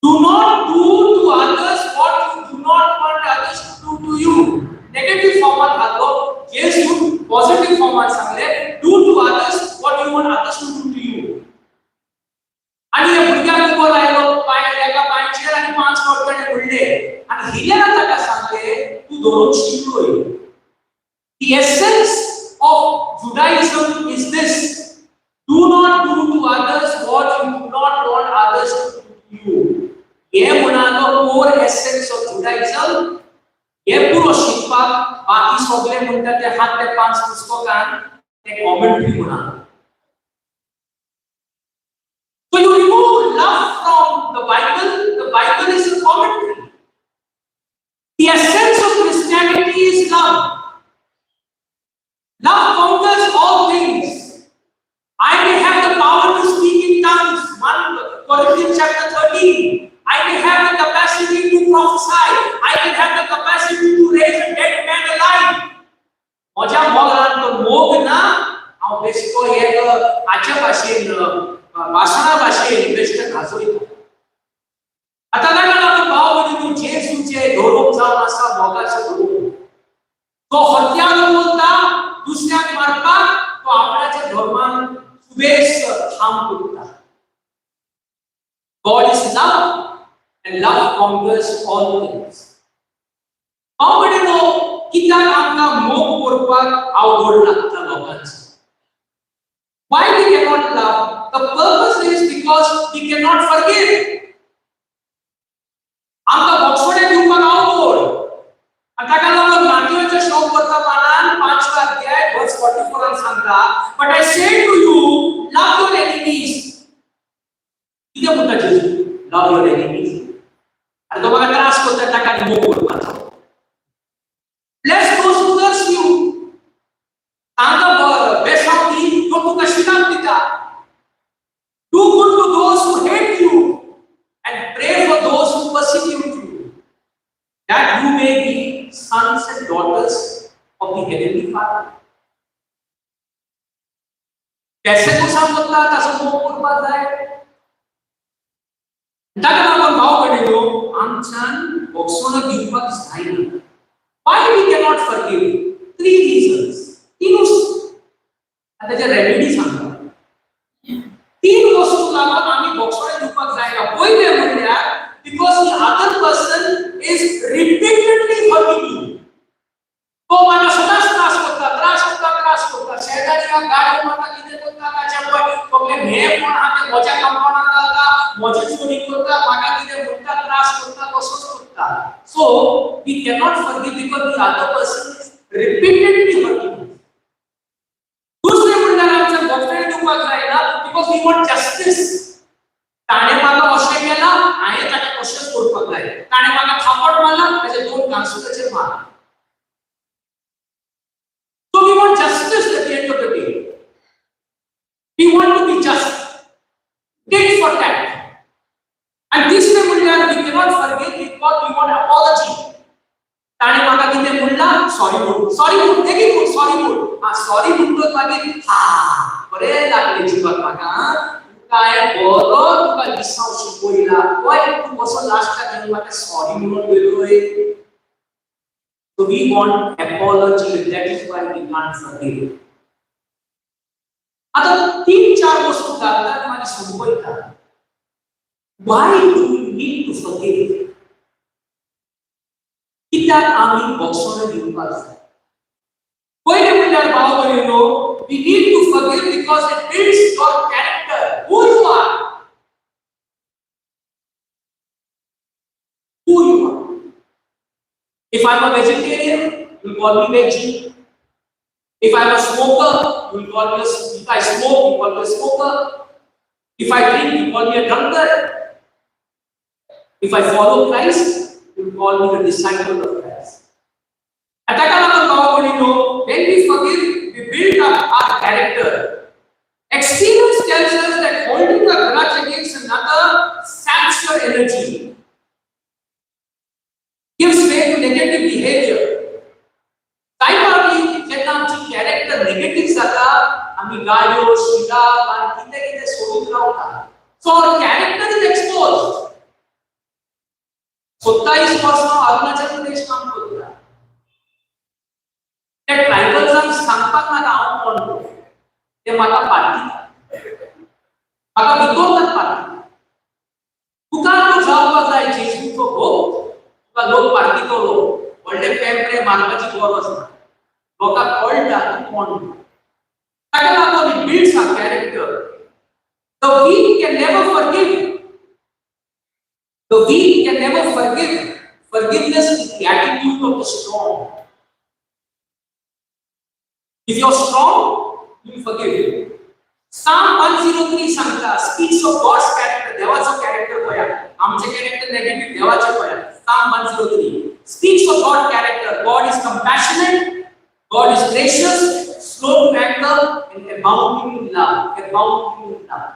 do not do to others what you do not want others to do to you negative फॉर्मात घातलो जेजू positive फॉर्मात सांगले do to others what you want others to do to you आणि हे भुरग्याक उबो लायलो पांय एका पांयाचेर आनी 5 फावट ताणें म्हणले आनी हिलेला ताका सांगले तूं धरून शिकलोय The essence of Judaism is this: do not do to others what you do not want others to do to you. हे म्हणालो core essence of Judaism. हे पुरो शिकपाक बाकी सगळे म्हणटा ते हात ते 5 पुस्तकां ते कॉमेंट्री म्हणा So you remove love from the Bible is a commentary. The essence of Christianity is love. Love conquers all things. I may have the power to speak in tongues, 1 Corinthians chapter 13. I may have the capacity to prophesy. I may have the capacity to raise a dead man alive. माझ्या मोगान तो मोग ना हांव बेश्टो एक आच्या भाशेन भाषणा भाषेन best खाजोयता आता लागला आपण भाव भयणी जेजूचे धोरोप जावन आसा मोगाचे धोरोप तो हत्यारो बोलता दुसऱ्याक मारपाक तो आपल्याच्या धर्मान सुबेस ठाम करता God is love and love conquers all things. भाव भयणीनो कित्याक आमकां मोग करपाक आवड लागता लोकांची Why we cannot love? The purpose is because we cannot forgive. आमका बक्षोडे दिवपाक आवड आनी ताका लागून मातयेचो शो करता मानान 5 अध्याय वर्स 44 सांगता but I say to you love your enemies कितें म्हणटा जेजू लव योर एनिमीज आनी तो म्हाका त्रास करता ताका मोग करपाचो bless those who curse you तांकां बेसांव दी तो तुका शिकाक दिता Do good to those who hate you and pray for those who persecute you, that you may be sons and daughters of the Heavenly Father. कैसे कसा बोलता तसं मोग करपाक जाय ताका लागून भाव भयणीनो आमच्यान बक्षोडो दिवपाक जायना Why we cannot forgive? 3 reasons. 3 आता जे रेमेडी सांगता 3 वस्तू लागून आम्ही बक्षोडे दिवपाक जायना पयले म्हणल्यार because the other person is repeatedly hurting you तो म्हाका सदांच त्रास करता शेजारी गाडी म्हाका कितें करता ताच्या पळय तो हे कोण आहा ते म्हज्या कंपाउंडार घालता म्हजी चोरी करता म्हाका कितें म्हणटा त्रास करता तसोच करता so we cannot forgive because the other person is repeatedly hurting us दुसरे म्हणल्यार आमच्या बक्षोडे दिवपाक जायना because we want justice ताणे म्हाका अशें केला हांवें ताका क्वेश्चन करपाक जाय ताणे म्हाका थापट मारला ताचे 2 घांसुकाचेर मार So we want justice at the end of the day. We want to be just. Tit for tat. And this way we cannot forgive because we want apology. ताणे म्हाका कितें म्हणला सॉरी बोल तेगी बोल सॉरी बोल हा सॉरी म्हणटो मागीर हा बरें लागलें जिवाक म्हाका काय बरो तुका दिसाव शिकयला पय तूं कसो लास्टाक येवन म्हाका सॉरी म्हणून गेलोय. So we want apology. That is why we can't forgive. आता 3-4 वस्तू घालतात मागीर संपयतात. Why do we need to forgive? कित्याक आमी बक्षोन दिवपाक जाय. पयले म्हणल्यार भाव भयणो, we need to forgive because it builds your character. Who you are. Who you are. If I'm a vegetarian, you'll call me veggie. If I'm a smoker, you'll call me if I smoke, you call me a smoker. If I drink, you call me a drunkard. If I follow Christ, you'll call me the disciple of Christ. When we forgive, we build up our character. Experience tells us that holding a grudge against another saps your energy. Gives way to negative behavior. काय पावली जेन्ना आमची character negative जाता आमी गाड्यो शिला आनी कितें कितें सोडून रावता so our character is exposed. 27 वर्सां अरुणाचल प्रदेश काम करता त्या ट्रायबल्सांक सांगपाक नाका हांव कोण ते म्हाका पार्टी म्हाका भितोरतात पार्टी तुका तो जावपाक जाय जेजूचो भोग लोक पार्टी करो व्हडले पेंपरे मारपाची गरज ना लोकांक कळटा तूं कोण ताका लागून it builds our character. The weak can never forgive. The weak can never forgive. Forgiveness is the attitude of the strong. If you are strong, you will forgive. Psalm 103 सांगता speaks of God's character. देवाचो character पळया. आमचे character negative देवाचे पळया. Psalm 103 speaks of God's character. God is compassionate, God is gracious, slow to anger, and abounding in love. Abounding in love.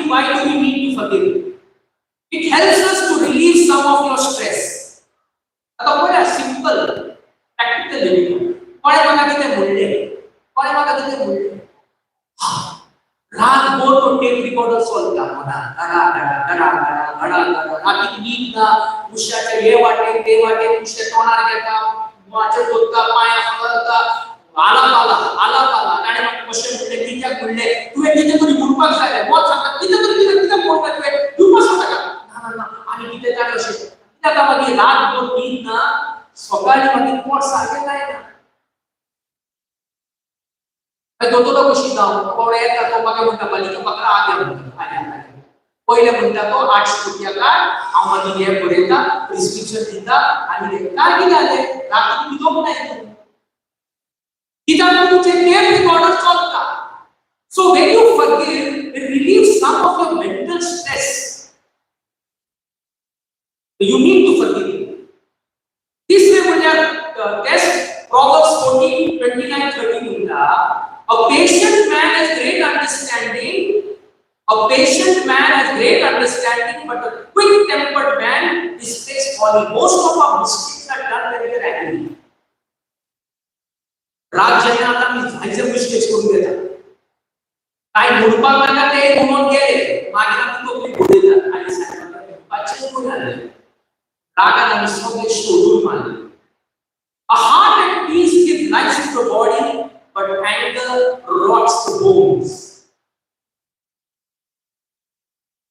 Why do we need to forgive? It helps us to relieve some of your stress. आता बघा simple practical living. कोणे म्हाका कितें म्हणले रातभर तो tape recorder चलता मना घडा राती न्हीद ना उश्याचे हे वाटे ते वाटे उशे तोंडार घेता माचे दोत्ता पांया हलता आला आणि म्हाका क्वेश्चन म्हणले कित्याक म्हणले तुवें कितें तरी म्हणपाक जाय बोल सांगता कितें म्हणटा तुवें तूं कसो ताका ना आनी कितें जालें अशें कित्याक मागीर रातभर न्हीद ना सकाळीं मागीर पोट सारकें जायना. दोतोर कशी जावन कोणे येता तो म्हाका म्हणटा बालिका म्हाका आगे म्हणटा पयले म्हणटा तो 800 रुपया काड हांव मागीर हे बरयता प्रिस्क्रिप्शन दिता आनी काय कितें जालें राती न्हिदोंक ना कित्याक तुमचें टेप रिकॉर्डर चलता. So when you forgive it relieves some of your mental stress. You need to forgive. तिसरे म्हणल्यार टेस्ट Proverbs 14:29-30 म्हणटा a patient man has great understanding. A patient man has great understanding, but a quick-tempered man displays folly. Most of our mistakes are done when we are angry. राग जेन्ना आता मी जायचे mistakes करून घेता काय म्हणपाक नाका ते म्हणून गेले मागीर आमी तोकली घोडयतात आनी सांगतात पाचशे कोण जाले रागान आमी सगळे सोडून मारले. A heart at peace gives life to the body, but anger rots the bones.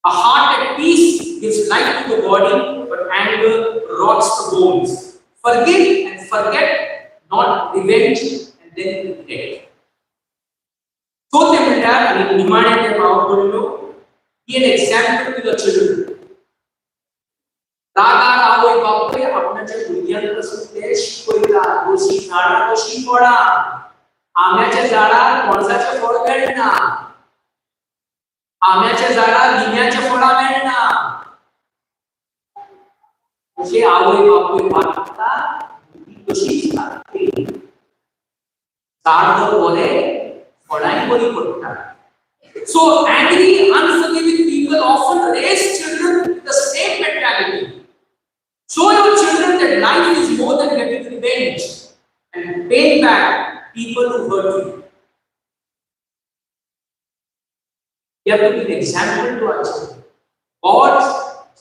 A heart at peace gives life to the body, but anger rots the bones. Forgive and forget, not revenge and then regret. So they will have an demanded about be an example to the children. रागा रावय बापय आपणाच्या भुरग्यांक पासून ते शिकयता दोशी झाडां कशी पडा आंब्याच्या झाडार पणसाचे फळ मेळना आंब्याच्या झाडार लिंब्याचे फळां मेळना अशी आवय बापूय वागता तशीच लागली झाड जर बरें फळांय बरी पडटा. So angry, unforgiving people often raise children with the same mentality. Show your children that life is more than getting revenge and paying back people who hurt you. You have to be an example to our children. God's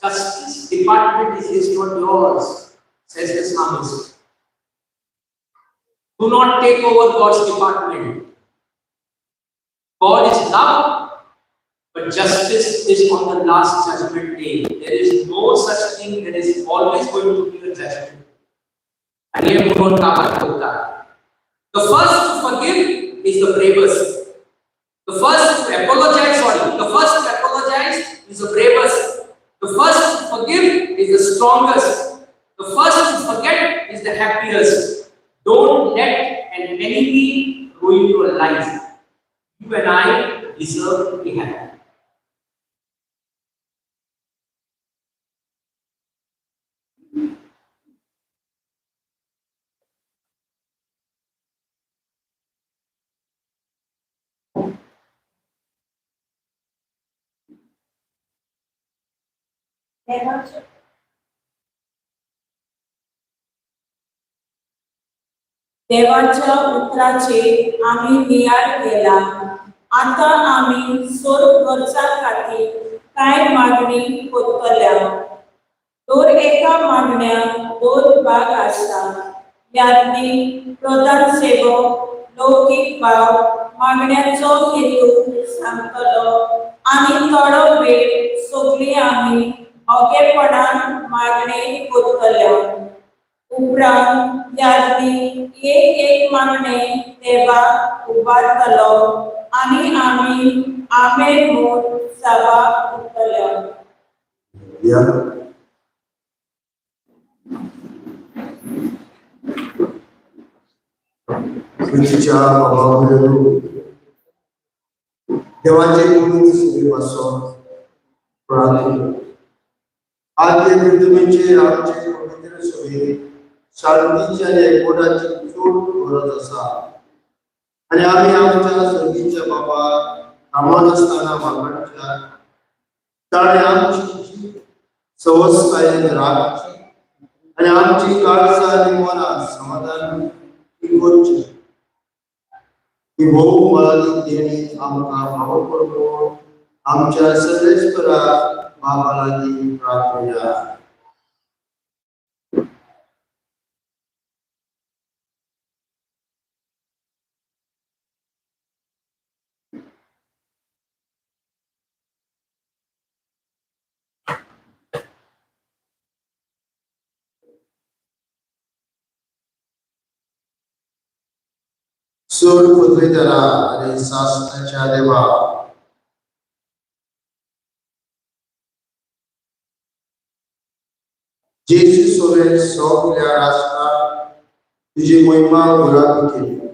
justice department is his, not yours, says the psalmist. Do not take over God's department. God is love, but justice is on the last judgment day. There is no such thing. There is always going to be a judgment. And here we don't have the first to forgive is the bravest. The first to apologize is the bravest. The first to forgive is the strongest. The first to forget is the happiest. Don't let an enemy ruin your life. You and I deserve to be happy. देवाच्या उतराचे आम्ही नियाळ केला. आता आम्ही सोर खर्चा खातीर काय मागणी कोत्तल्या. दर एका मागण्याक दोन भाग आसता. यातली प्रधान सेवक लौकिक भाव मागण्याचो हेतू सांगतलो आनी थोडो वेळ सगळीं आमी ओगेपणान मागणे कोत्तल्या. उपरांत यातली एक मागणे देवाक उबारतलो आनी आमी आमेन म्हूण सभा उरतल्या. पृथ्वीच्या बाबावरून देवाचे पवित्र सभेपासून प्रार्थना. आदले पृथ्वीचे आमचे पवित्र सभे शांतीची आणि एकवटाची चूक गरज आसा आणि आम्ही आमच्या सर्गीच्या बाबा कामान असताना मागणच्या ताणे आमची संवस्थायेन राखची आणि आमची काळजा आणि मनात समाधान टिकोवची. ही भोव मोलादी देणी आमकां फावो करपो आमच्या सर्वेस्परा बाबा लागीं प्रार्थना. सोड पृथ्वीतला आणि शासनाच्या देवा जेसू सोबे सगळ्या राष्ट्रात तुझी महिमा उरावी केली.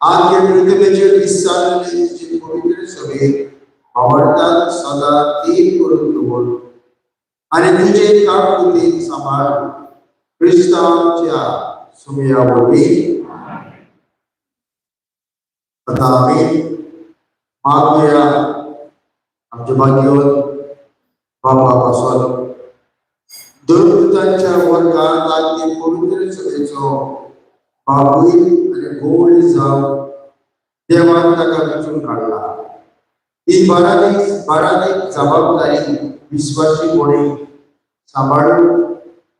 आगे पृथ्वीचेर विस्तारले तुझे पवित्र सभे आवडतात सदा ती करून दवर आणि तुझे काकुती सांभाळ ख्रिस्तांच्या सुमयावरवी. आता आम्ही मागूया आमच्या भाग्यवान बाबापासून दुर्वृत्तांच्या वर्गात आदले पवित्र सभेचो बाबूय आणि गोवळी जावन देवान ताका वेचून काडला. ही बारादीक जबाबदारी विश्वासीपणे सांबाळून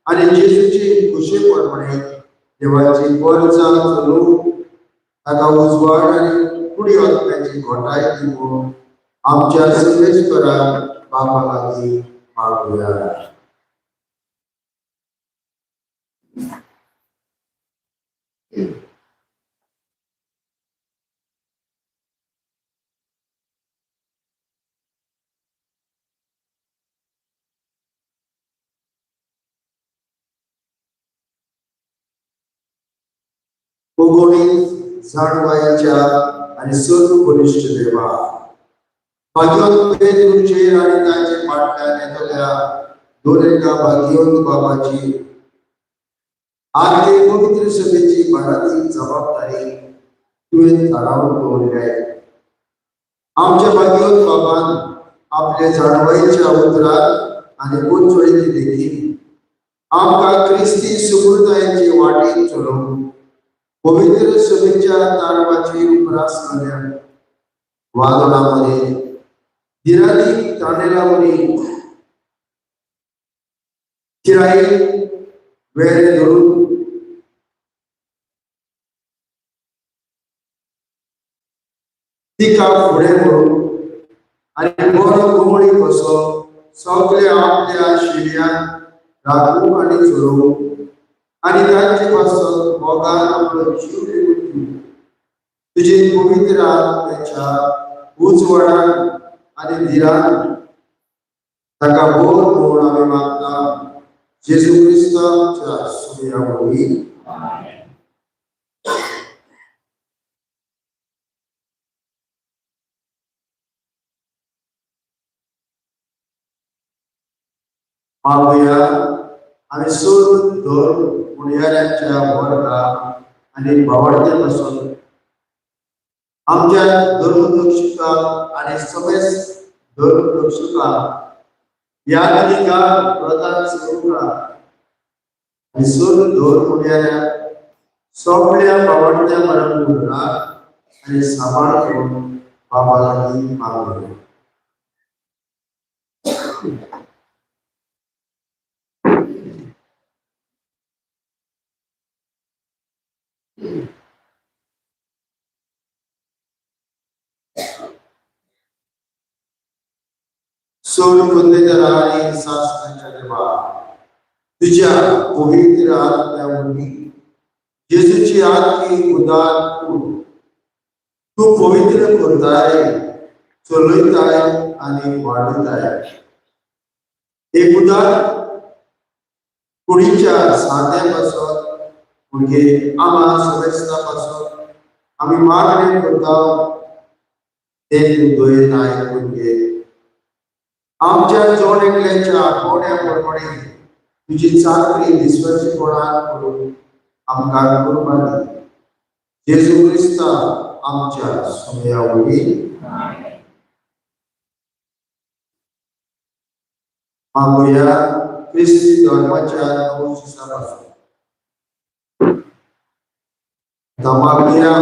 आणि जेजूचे खुशेपणाने देवाची वर्जा चलोवन ताका उजवाड आणि फुडें वचपाची घोटाय दिवून आमच्या सर्वेस्परा बाबा लागीं मागुया. जाणवायच्या आणि सर्व वरिष्ठ देवा भाग्यवंत पेत्रूचे आणि ताचे पाटल्यान येतल्या दोन एका भाग्यवंत बाबाची आजचे पवित्र सभेची भराची जबाबदारी तुवें थारावन दवरली आहे. आमच्या भाग्यवंत बाबान आपल्या जाणवाईच्या उतरात आणि पोचवळीची देखील आमकां क्रिस्ती सुगुरतायेचे वाटेन चलोवन पवित्र सभेच्या तारवाची उपरास केल्या. वादळामध्ये दिराधी तांडेलावरी चिराई वेळ धरून तिका फुडें व्हरून आणि बरो घुमडी कसो सगळे आपल्या शिर्यान राखून आणि चलोवून आणि तांचे पासून मोगान आपलो जीव दिवून तुझे पवित्र आत्म्याच्या उजवाडान आणि धीरान ताका बोर म्हणून आमी मागता जेजू क्रिस्ताच्या सुमयावळी. मागुया आम्ही सोड धर पुण्याऱ्यांच्या वर्गा आणि भावार्थ्यापासून आमच्या धर्मदक्षिका आणि समेस धर्मदक्षिका या अधिकार प्रधान सेवका आणि सोड धर पुण्याऱ्या सगळ्या भावार्थ्या मरण आणि सांभाळ करून बाबाला मागूया. सोड पुण्यधरा आणि शास्त्राच्या देवा तुझ्या पवित्र आत्म्यावरती जेजूची आत्मी उदार तू पवित्र करताय, चलयताय आणि वाढताय. एक उदार कुडीच्या साध्यापासून म्हणजे आम्हा सदस्यापासून आम्ही मागणी करता ते दुय नाही म्हणजे आमच्या जोड एकल्याच्या कोण्याप्रमाणे तुझी चाकरी विश्वासीपणान करून आमकां कुर्बानी जेजू क्रिस्ता आमच्या समयावळी. मागुया ख्रिस्ती धर्माच्या नवशिसापासून मागुया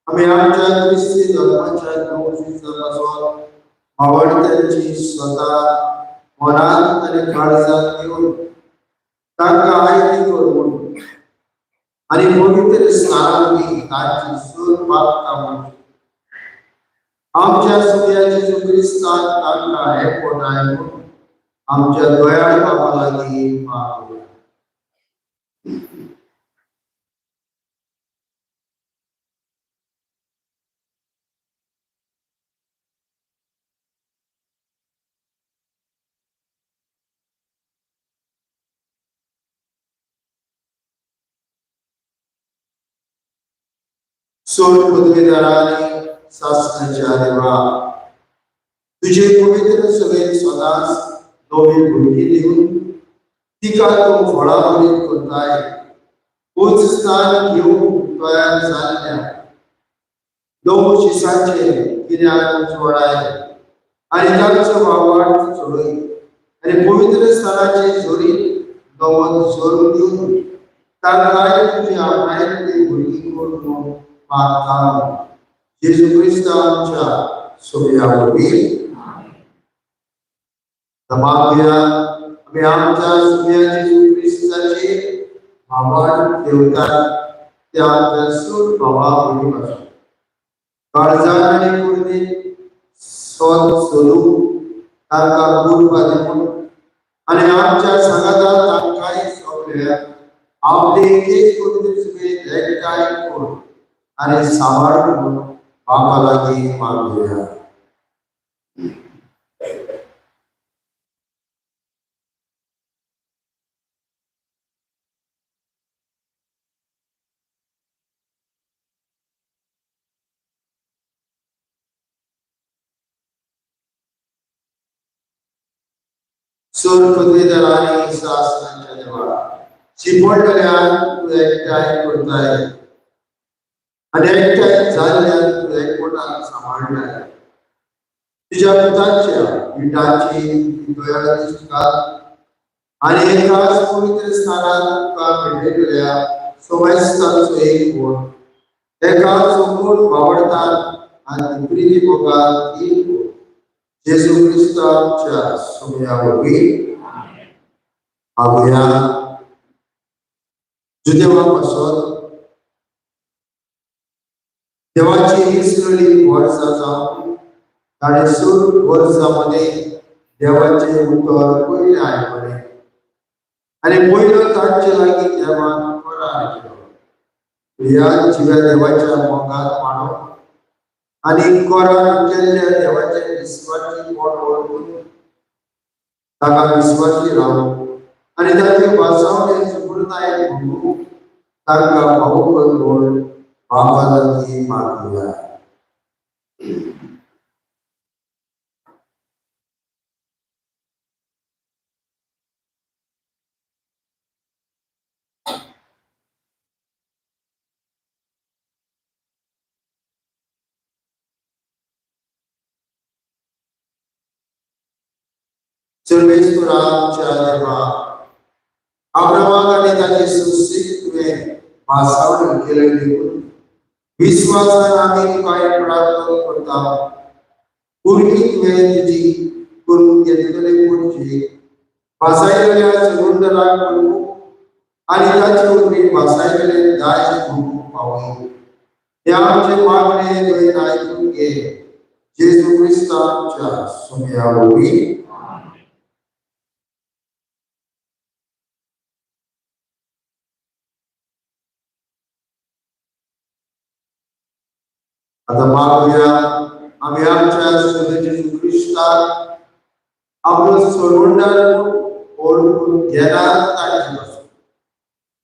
आम्ही आमच्या ख्रिस्ती धर्माच्या नवशिसापासून आवडत्यांची स्वतः मनात आणि काळजात घेऊन तांकां आयती करून आणि पवित्र स्थानांनी तांची सूर पावता आमच्या सुर्याचे जेजू क्रिस्तान तांकां हे कोणाय म्हणून आमच्या दयाळ बाबा लागीं मागुया. सोड पदवीधरांनी शास्त्राच्या देवा तुझे पवित्र सभेत स्वतःच नवी भुरगी देऊन तिका तू फळावरीत करताय. उच्च स्थान घेऊन तयार झालेल्या दोन शिसांचे किनार उजवाडाय आणि तांचो भावार्थ चोडय आणि पवित्र स्थानाचे जोरी गवत जोरून देऊन तांकां तुझ्या आपणायतली भुरगी करून मागता जेजू क्रिस्ता आमच्या सोबयावळी. मागुया आम्ही आमच्या सोबया जेजू क्रिस्ताचे भावान देवतात त्या आमच्या सूर भावावळी पासून काळजान आणि कुर्दीत स्वत सोडून तांकां कुर्बानी म्हणून आणि आमच्या संगातात तांकांय सोडल्या आपले एकेच पवित्र सभेत एकठांय करून आणि सांभाळ म्हणून बाबा लागीं मागुया. सूर पदवीधर आणि शासनाच्या देवा शिपडल्यान तू एकटाय करताय आणि एकटाय झाल्यान तू एकवटान सांभाळलाय तुझ्या पुताच्या विटाची दोयाला दिसतात आणि एकाच पवित्र स्थानात तुका भेटलेल्या सोमायस्तांचो एक कोण एका चौकोन वावडतात आणि प्रीती भोगात एक कोण जेसू ख्रिस्ताच्या सोमयावरवी आगोया जुदेवापासून देवाची विसरली वर्षा जाऊन साडेसूर वर्षामध्ये देवाचे उत्तर पहिले आहे म्हणे आणि पहिलं तांचे लागी देवान फरार केलं या जीव्या देवाच्या मोगात मानव आणि कोरान केलेल्या देवाच्या विश्वाची पोट ओळखून ताका विश्वासी राहू आणि त्याचे वासावले सुपूर्णाय म्हणू ताका भाऊ करून बाबाला ती मागूया सर्वेश्वराच्या देवा अब्राहम आणि त्याचे सुसिद्धे भासावून केलेले विश्वासाने आम्ही काय प्रार्थना करता पूर्वी तुम्ही तुझी करून घेतलेले पुढचे भासायलेल्या समुद्राला करू आणि त्याचे उभी भासायलेले दाय भूक पावू त्या आमचे मागणे दोन ऐकून घे जेसू ख्रिस्ताच्या सोमयावरवी आता मागूया आम्ही आमच्या जेसू ख्रिस्तात आपलं सोडवणार ओळखून घेणार तारखेपासून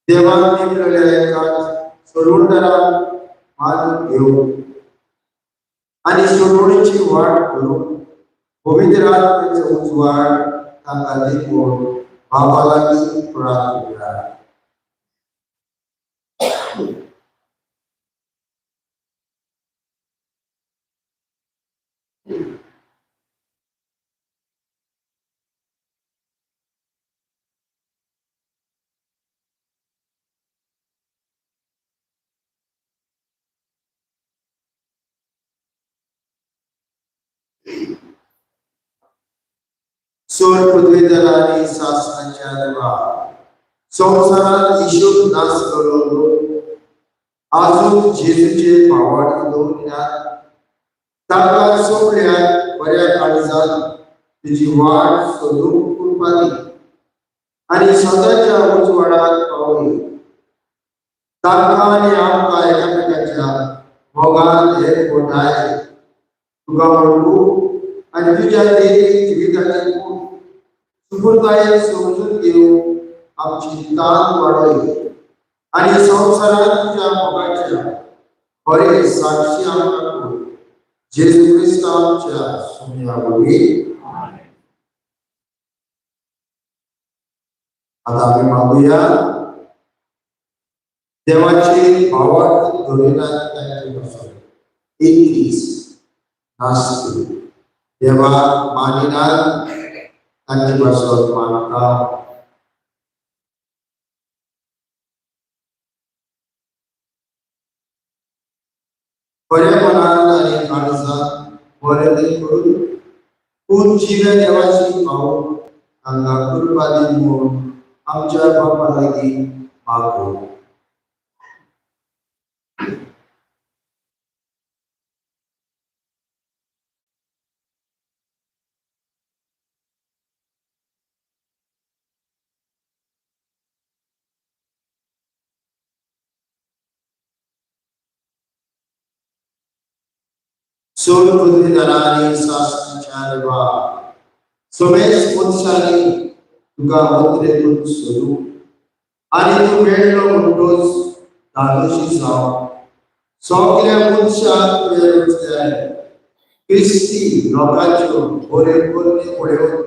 देवाने नेमलेल्या एका सोडवणारा मान घेऊ आणि सोडवणीची वाट करून पवित्र आत्म्याचे उजवाड ताका देऊन बाबाला प्रार्थना सोर पृथ्वीधर आणि शासनाच्या देवा संसारात ईशू नाश करून आजून जेजूचे भावाड दोन ताका सोडल्या बऱ्या काळजात तुझी वाट सोडून कुर्बानी आणि स्वतःच्या उजवाडात पावली ताका आणि आमका एकामेकाच्या मोगात एक मोठाय तुका म्हणू आणि तुझ्या देही जीविताची सुपूर्ताय समजून घेऊ आमची ताण वाढवली आणि संसारात तुझ्या मोगाच्या खरे साक्षी आमका करू जेसू ख्रिस्ताच्या सोमयावरवी आता आम्ही मागूया देवाची भावार्थ धोरणात त्यांच्यापासून एकवीस नास्ती देवा मानिनार त्यांच्यापासून मानता बऱ्या मनात आणि काळजात वरदे करून उंचीला देवाची पाहून त्यांना कुर्बानी म्हणून आमच्या बापाला मागू सोल पृथ्वीधराने शासनाच्या देवा सोमेश पुंसाने तुका मुद्रेतून सोडू आणि तू मेळलो म्हणतोस दादोशी जाव सोगल्या पुंशात वेळ क्रिस्ती लोकांच्यो बरे करणे पळयोन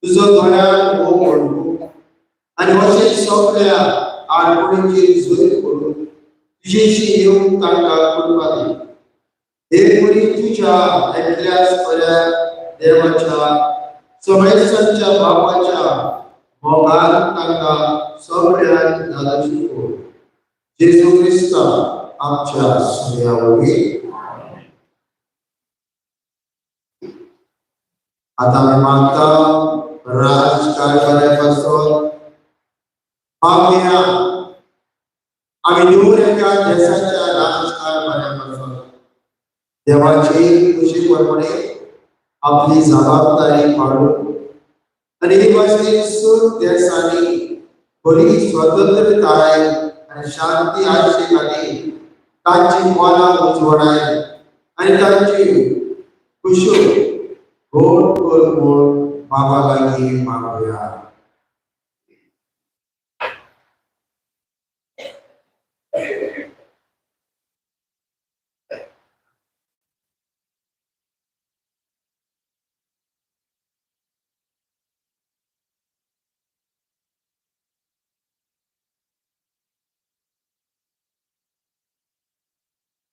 तुजो दोळ्यान हो म्हणू आणि अशें सगळ्या आडकोडींचेर जोर करून तुजेशी येवन तांकां करपा दी। हे मुनी तुज्या एकल्याच बऱ्या देवाच्या समेसांच्या बापाच्या मोगान तांकां सगळ्यांक धाडून कोर। जेजू क्रिस्ता आमच्या सगळ्यांवरवी आता आम्ही मागता राजकारण्यापासून मागया आम्ही दूर एका देशाच्या राजकारण्यापासून देवाची खुशी प्रमाणे आपली जबाबदारी पाडून आणि ही भाषेची सूर देशांनी बरी स्वतंत्रताय आणि शांती आशिकांनी तांची मना उजवडाय आणि तांची खुशी गोड करून बाबा लागी मागूया।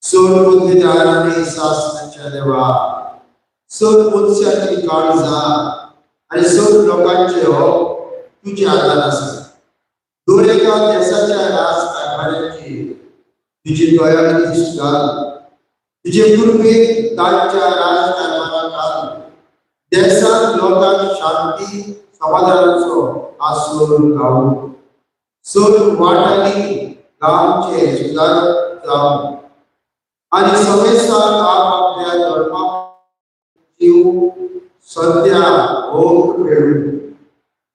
सोड बुद्धिदाराने शासनाच्या देवा सोड मुत्स्याची काळजा आणि सोड लोकांचे हो तुझे आधार आसा। दूर एका देशाच्या राजकारणाची तुझी दयाळू दृष्टी घाल। तुझे पूर्वी तांच्या राजकारणात देशात लोकांक शांती समाधानाचो आसूर गावूं। सोड वाटांनी गांवचे सुदारक जावं आणि समेसार आपल्या धर्मा जीव सध्या होक मिळू।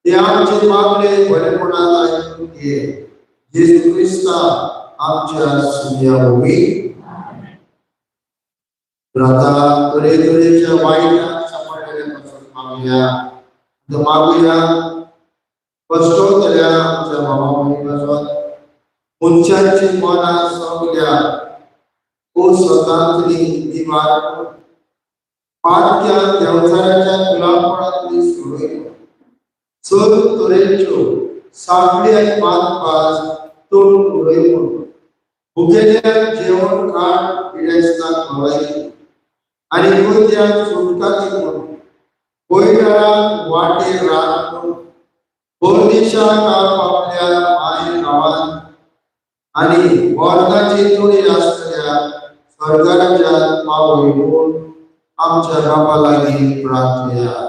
ते आमचे मागणे बरेपणात ऐकून घे। जेजू ख्रिस्ता आमच्या सुयाववी आता तरेतरेच्या वाईटात सापडलेल्यापासून मागूया कष्टोतल्या आमच्या बाबा मनीपासून मुंचांची मना सगळ्या ओ स्वतंत्री दिवार पाठ्या देवचाराच्या गुलामपणातली सोडून सोद तोरेच्यो साखळी आणि मानपास तोड उडयून भुकेल्या जेवण खाण पिडेस्ता खवाई आणि कोणत्या सुटकाची म्हणून कोयरान वाटे रान बोलदिशा काप आपल्या माय गावात आणि वर्गाची तोडी असलेल्या स्वर्गाच्या पावळीवर आमच्या बाबा लागी प्रार्थना।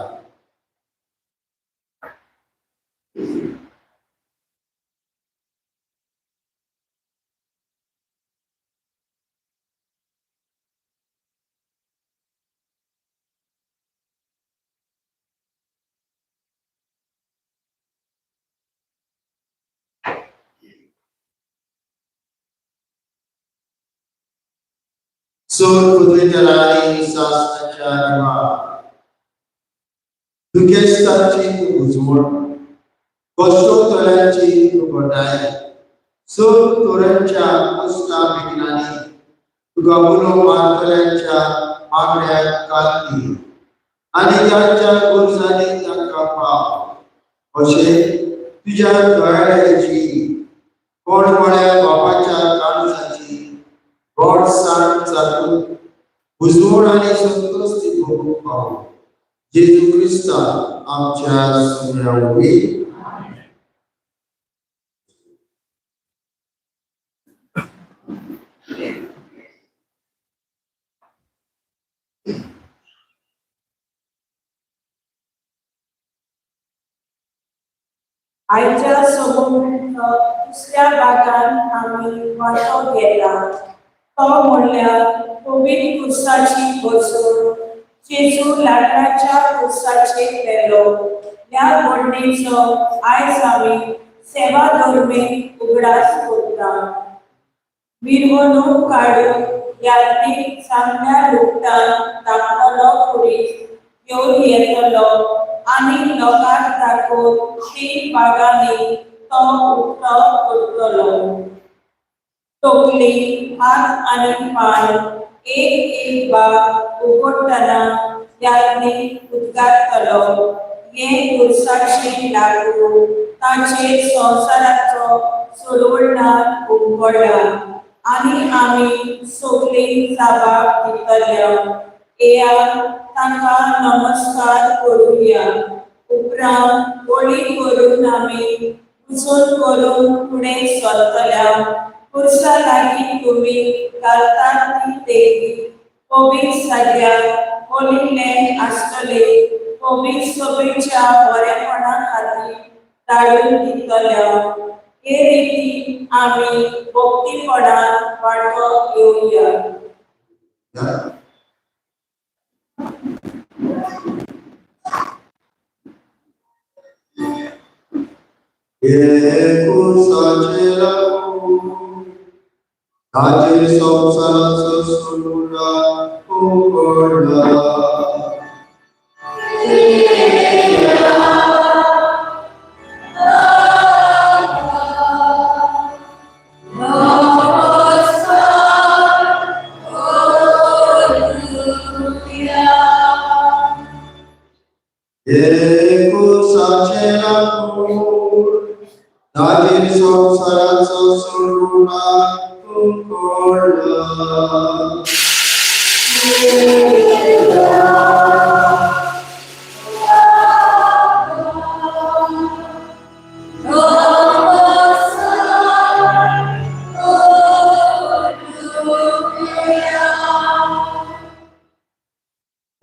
सोर पृथ्वीतलानी शासनाच्या देवा दुखेस्ताची उजवड कष्टोतऱ्यांची घटाय सोर तोऱ्यांच्या पुस्ता विज्ञानी तुका उलो मारतल्यांच्या मागण्यात कांती आणि त्यांच्या गुरजांनी तांकां पाव अशे तुझ्या दयाळ्याची कोणकोण्या बापाच्या काळजाची गॉड साण जातून उजवड आणि संतोषी भोगूंक पावो। जेजू ख्रिस्ता आमच्या सगळ्यांवरवी आयच्या समोर दुसऱ्या भागात आम्ही वांटो घेतला तो म्हणल्यार पवित्र क्रुसाची बसून जेजू लाकडाच्या क्रुसाचेर केलो ह्या घडणेचो आयज आमी सेवा धर्मीक उगडास करता। मिरवणूक काडून यात्रेक सामन्या लुगटान दाखलो पुरीस घेवन येतलो आणि लोकांक दाखोवन 3 भागांनी तो उक्तो करतलो। तोकली हात आणि पाय एक भाग उगडटना यात्रेक उदगारतलो हे पुरसाची लागू ताचे संसाराचो सोडवणार उगडला आणि आम्ही सगळी जाबाक दितल्या एया तांका नमस्कार करूया उपरांत बळी करून आम्ही उजोल करून फुडें सरतल्या पुरसा लागीं तुमी घालतात ती देवी पवित्र सगळ्या बोलिल्ले आसतले पवित्र सभेच्या बरेपणा खातीर धाडून दितल्या हे रिती आमी भक्तीपणान वांटो घेवया Taje samsara sasura ugoda. Eko sachela Taje samsara sasura ugoda.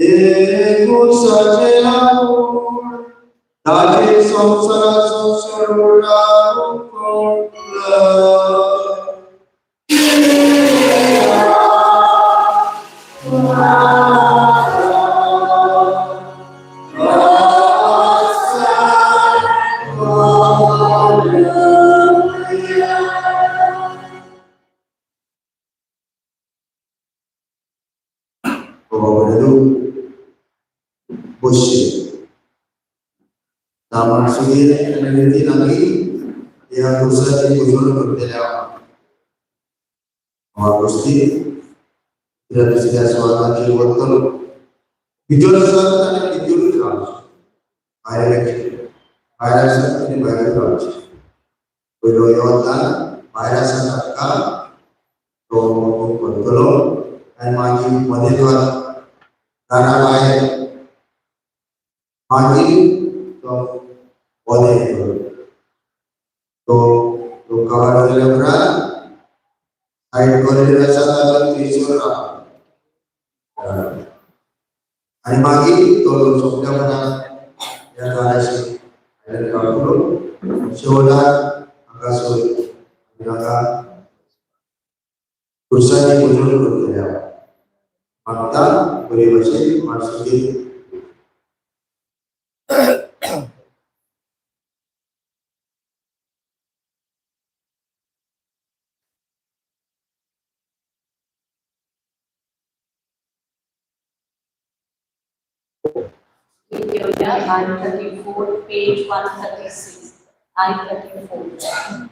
Eko sachela Taje samsara sasura ugoda. Taman sendiri meneliti lagi yang bisa dikujul berbeda. Gusti tidak bisa suara jiwatul hijau saat ada hijau terus. Air saat ini bayar terus. Bedoyotan bayar saat to betul dan maju mendirikan karena bayar maju to boleh to kawan berat air boleh rasa dalam tisura ani magi tolong soknya mana yang ada sih ada kalau soda agak sulit agak berusaha di ujung ya maka boleh masih masih line 34, page 136, line 34.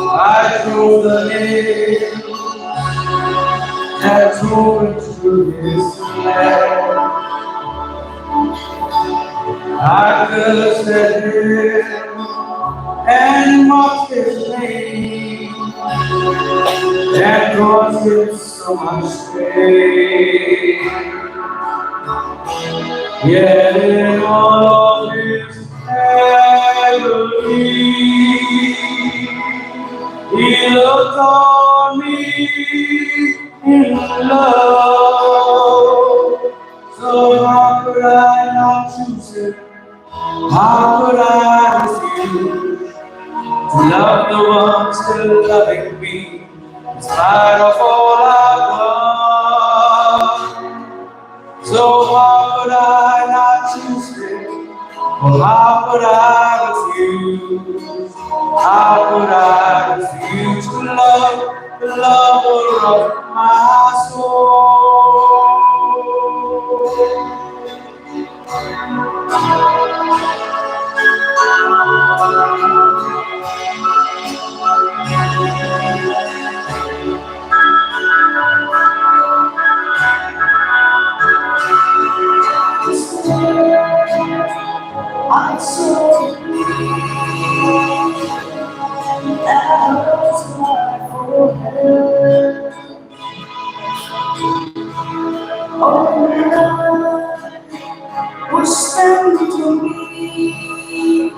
I chose the name that told to his land. I cursed at him and mocked his name that caused him so much pain. Yet in all of his agony, he looked on me in love. So how could I not choose him? How could I refuse to love the one still loving me in spite of all I've done? So how could I not choose him? Or how could I refuse? How could I refuse to love the lover of my soul? I'm so weak, that hurts my forehead. Oh, Lord, was stand to me,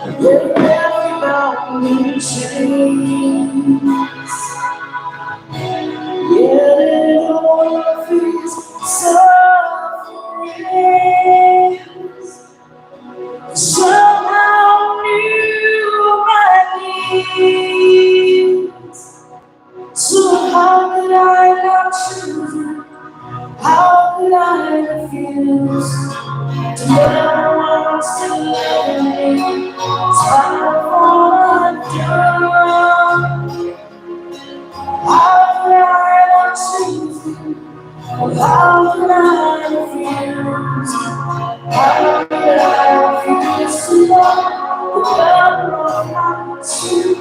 with every mountain chains. Yet in all of his sufferings, somehow knew my needs. So how could I not choose you? How could I refuse to love one still loving me? In spite of all I've done, how could I not choose you? How could I refuse? How could I refuse to love the lover of my soul?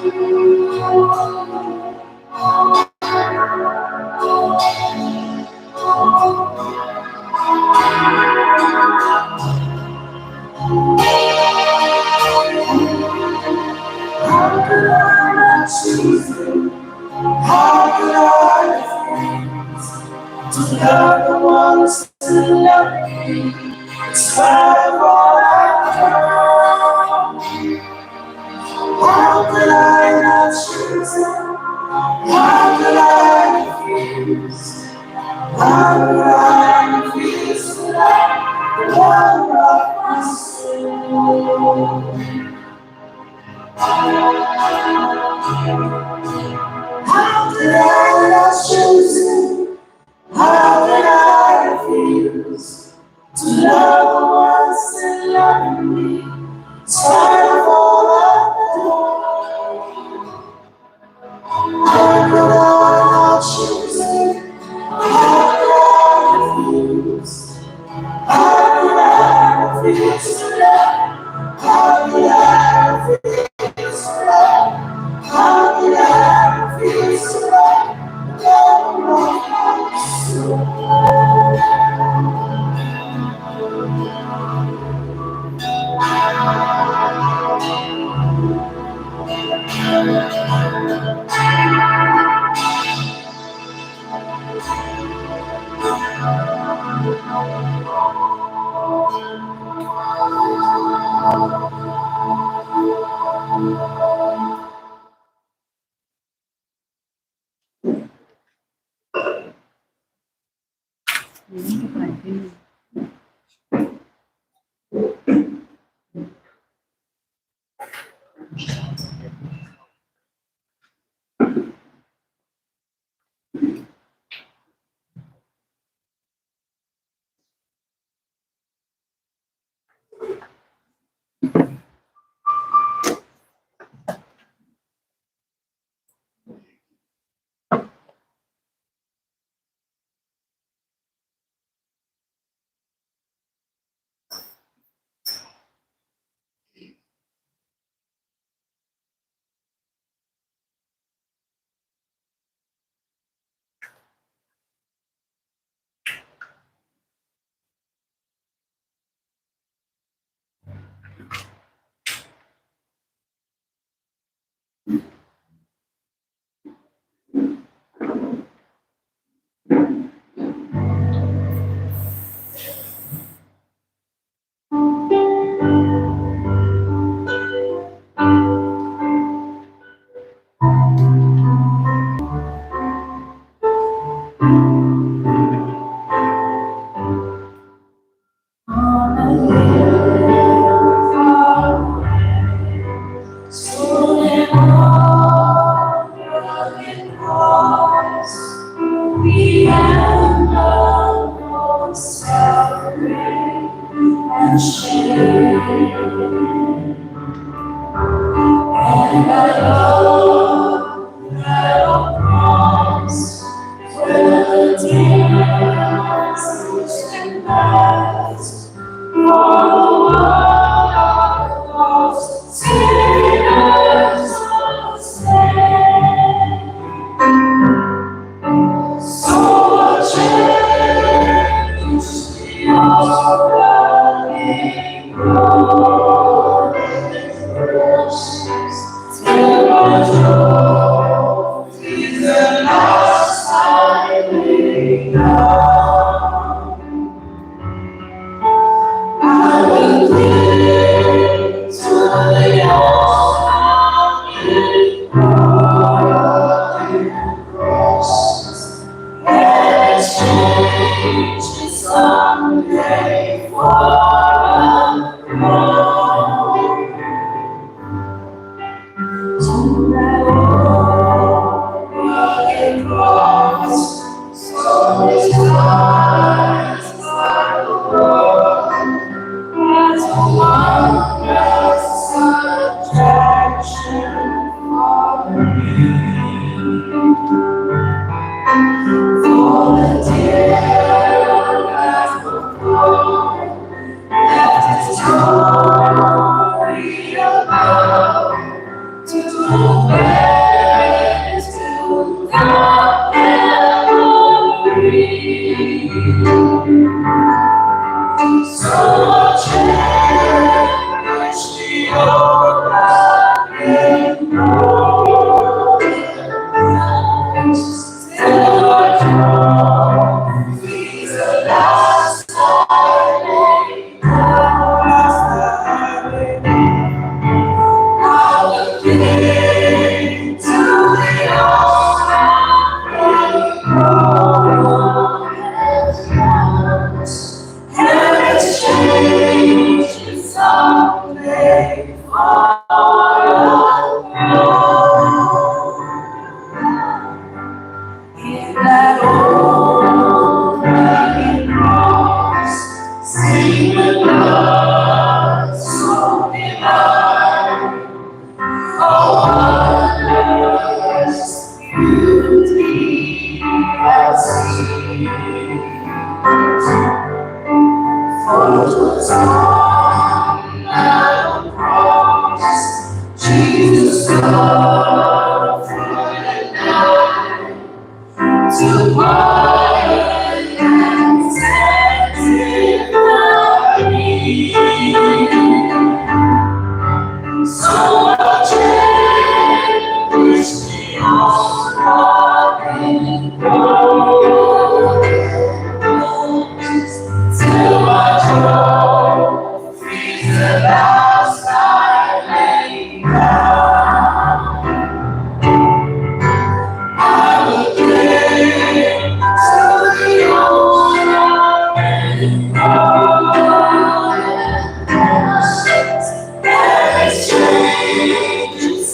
How could I not choose you? How could I refuse to love the one still loving me in spite of all I've done? How could I not choose you? How could I refuse? How could I refuse to love the lover of my soul? How could I not choose you? How could I refuse to love the one still loving me in spite of all I've done? How could I not choose you? How could I refuse? How could I refuse to love? How could I refuse to love? How could I refuse to love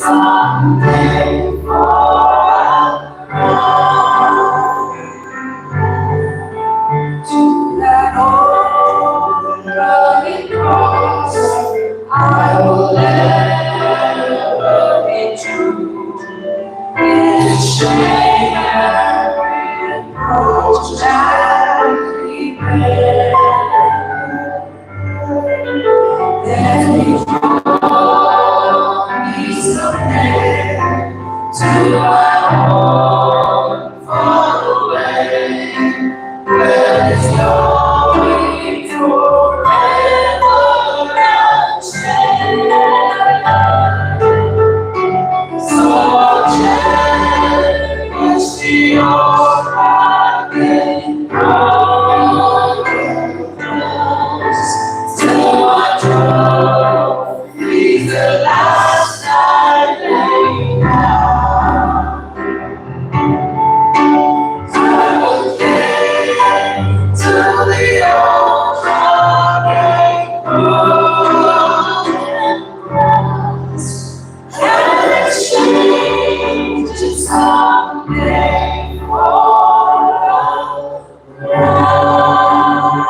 someday to that old rugged cross, I will ever be true. In shame and reproach that He bear, then He draw me someday to my home far away, where His glory forever outshines. So I'll cherish the old rugged cross till my trophy the last I lay down. I will cling to the old rugged cross and exchange it someday for a crown.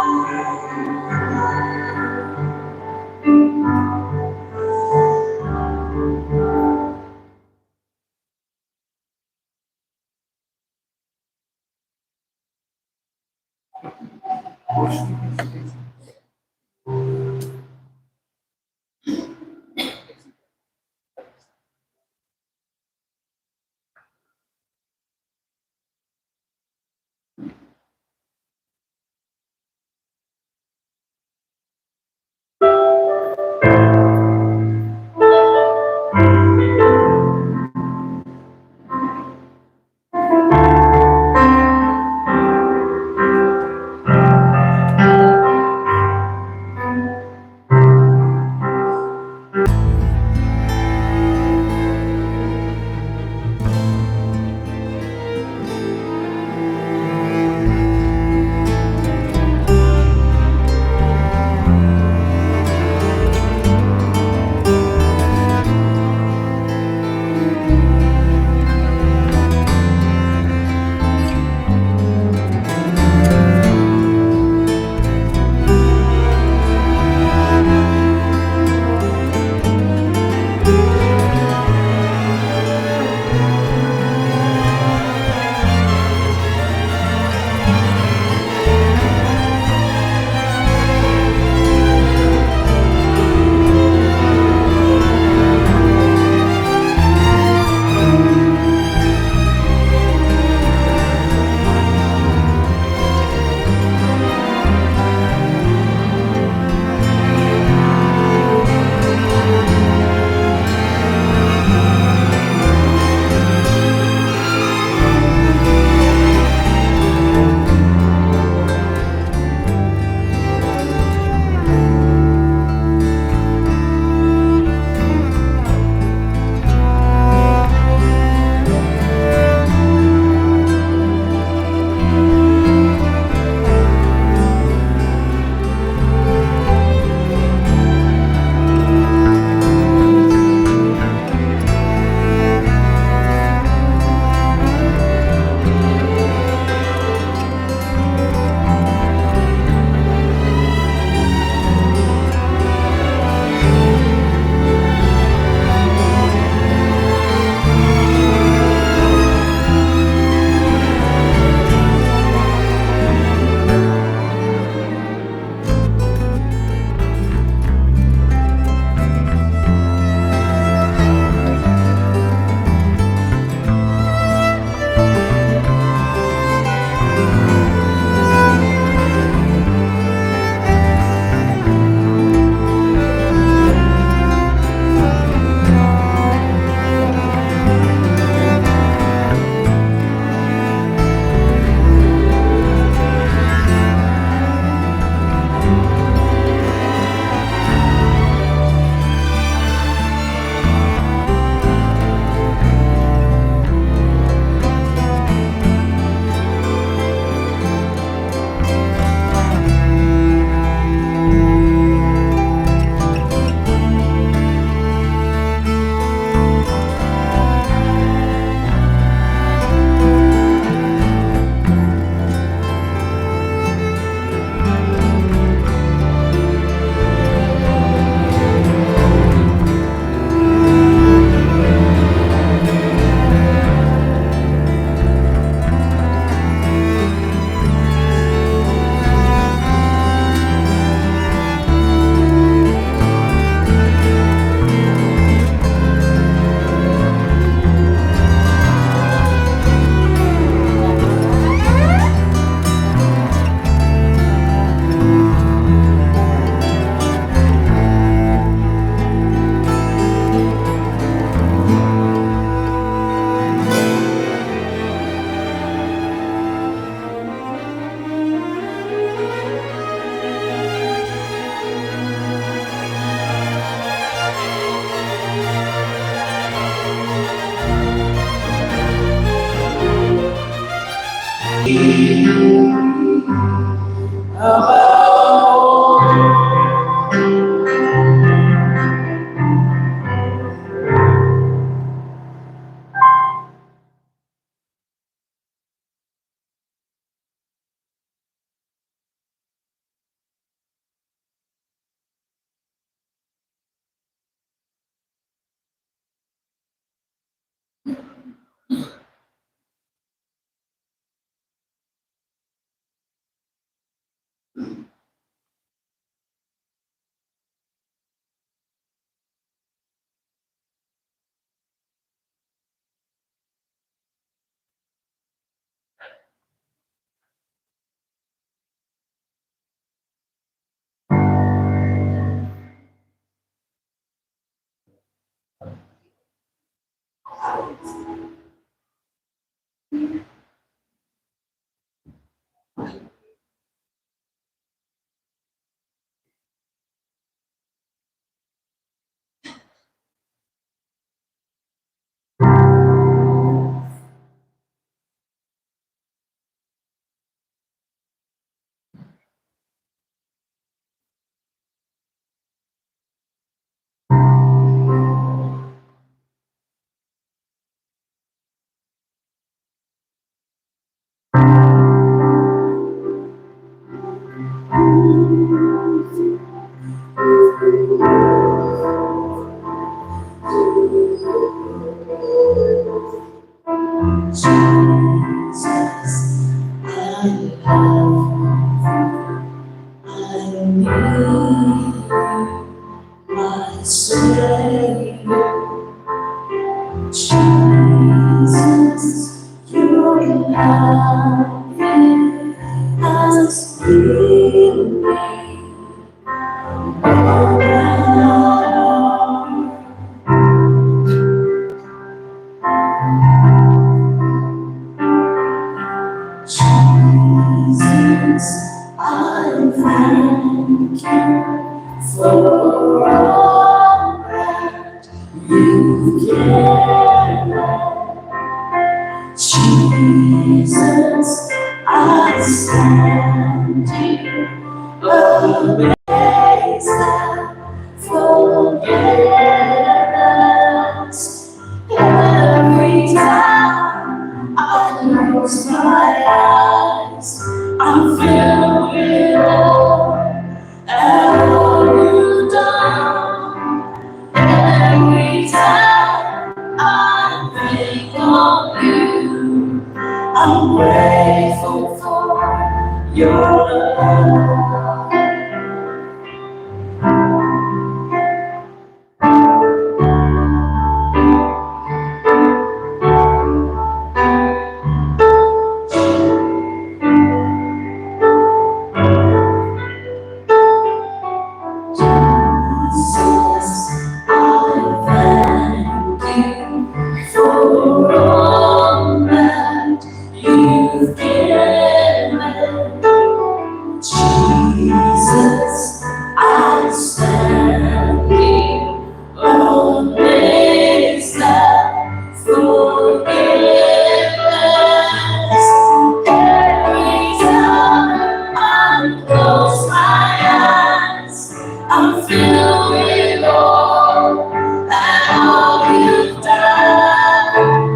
Filled with all that all you've done.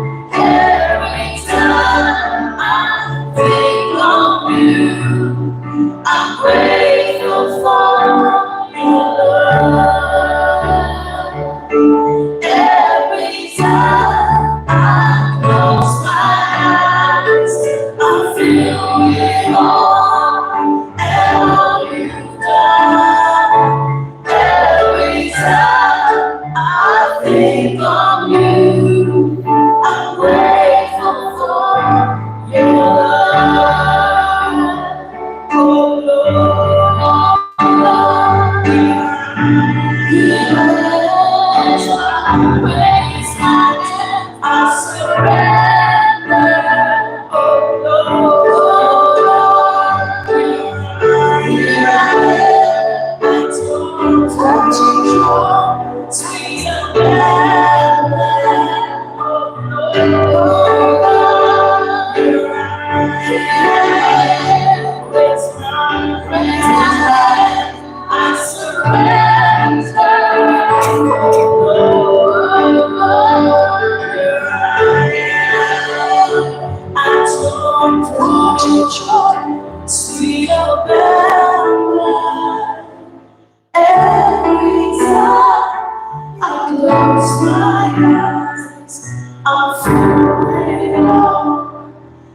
I'm feeling all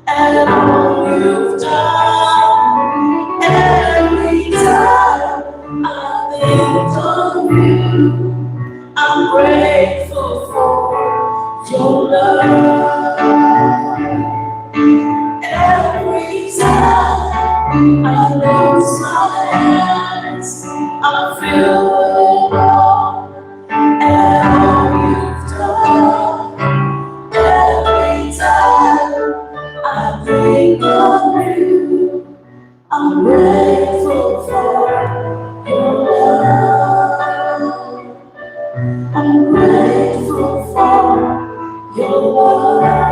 and all you've done. Every time I think of you, I'm grateful for your love. Every time I close my eyes, I'm filled with awe and all you've done. Every time I think of you, I'm grateful for your love. I'm grateful for your love.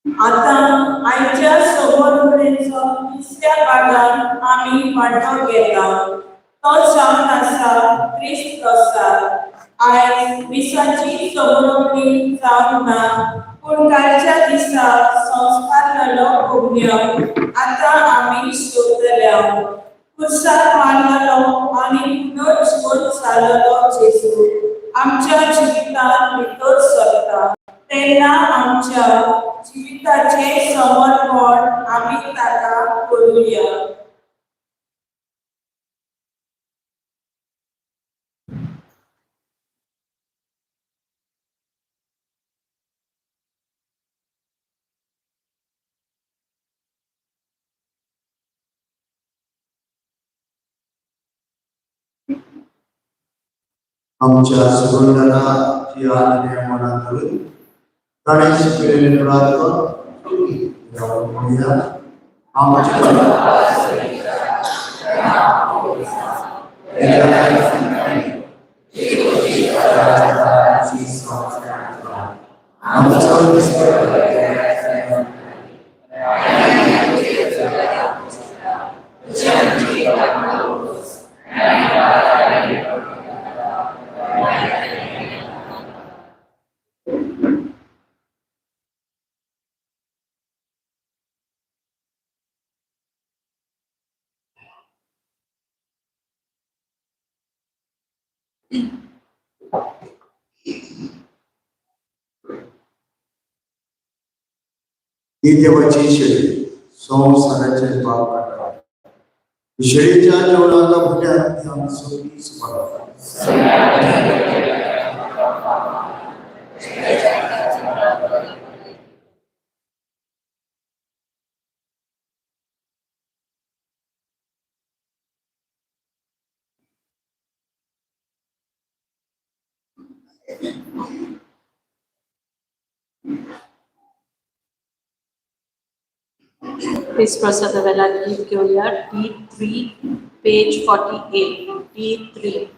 आता आईच्या समोरचो तिसऱ्या भागात आम्ही वांटो घेता तो जावन आसा क्रिस्त प्रसाद आयज विसाची समोरणी जावन ना पूण कालच्या दिसा संस्कार जालो भोगण्यो आता आमी सोदल्या कुर्सार मारलेलो आनी पुनर्जीवन जाल्लो जेजू आमच्या जिवितांत भितर सरता तेन्ना आमच्या जिविताचे समर्पण आमी ताका करूया. आमच्या सगळ्यांची आज्ञा मनात धरून गणेश केलेले प्रार्थना म्हणूया. ही देवाची शेळी संसाराचे पाप काढतात. शेळीच्या जेवणाला भुल्यात आम्ही सगळी Sopara Please Prasad Avella, leave Goliath, D3, page 48, D3.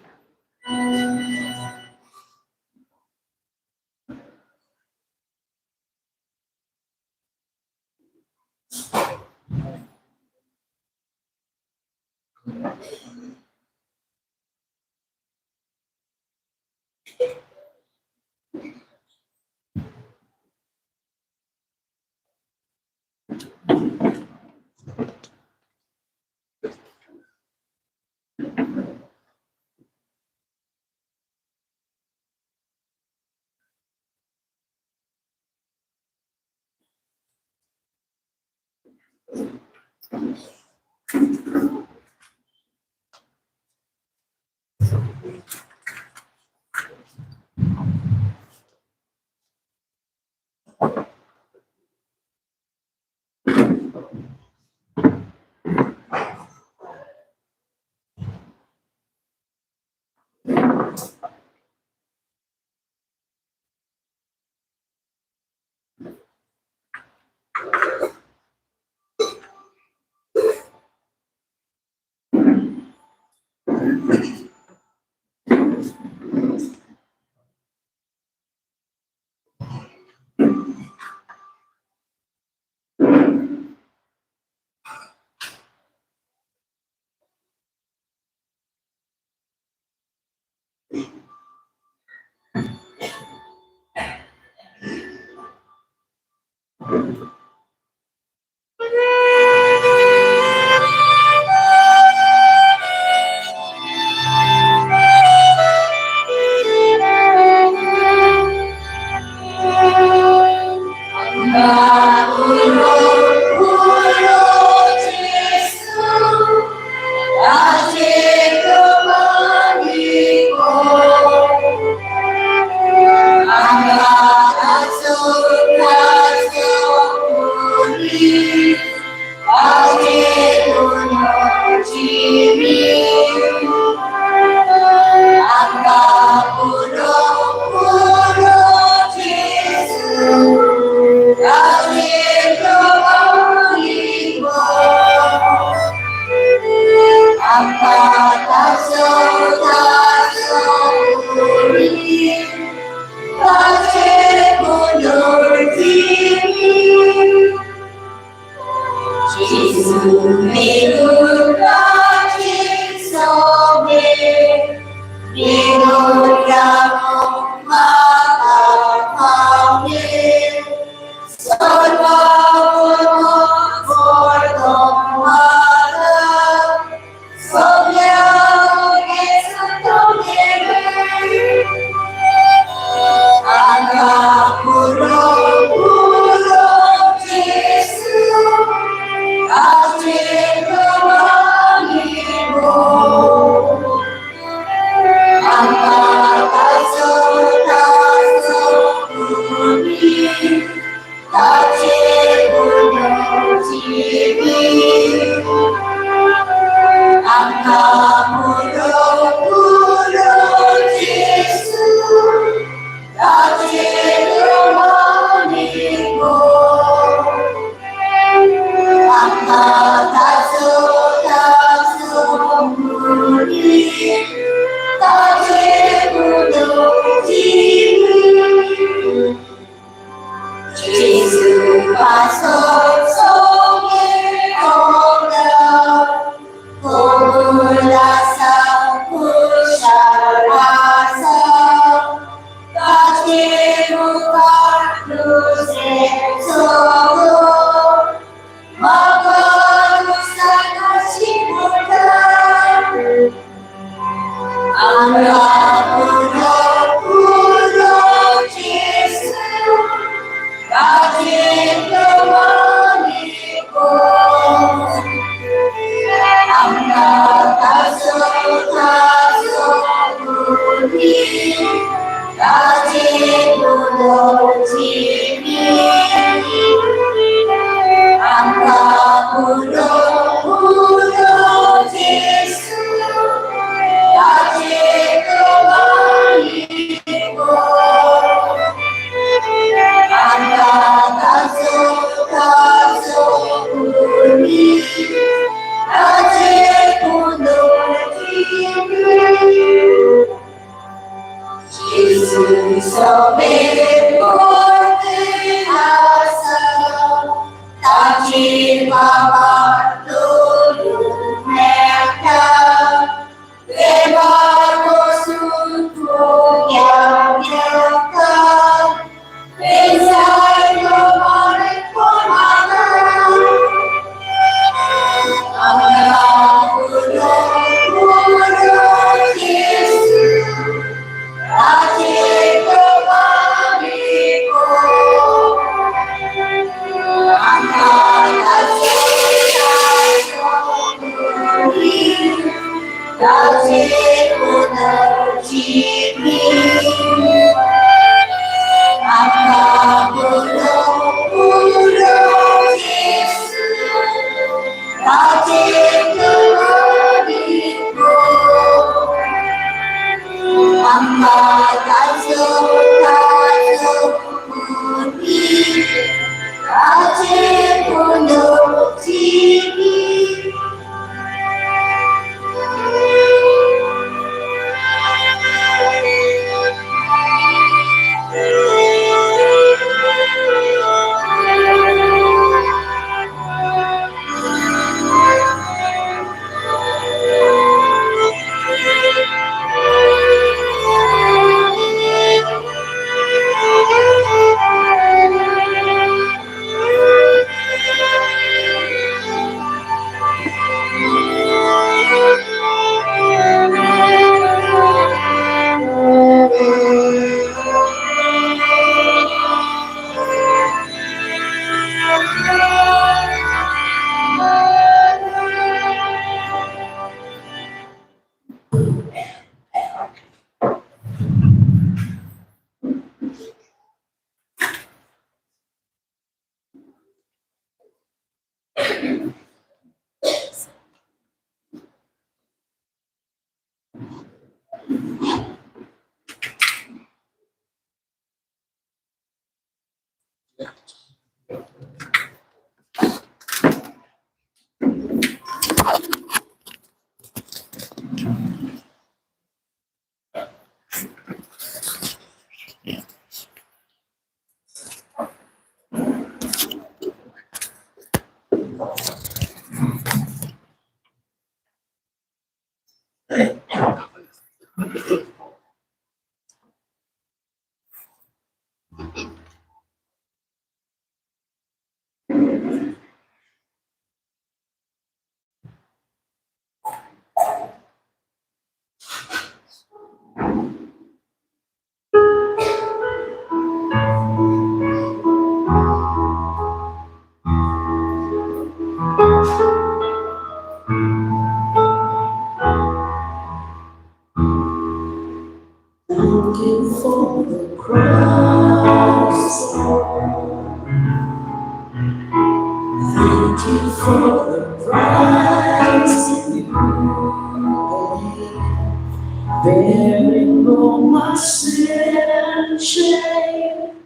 Bearing all my sin and shame,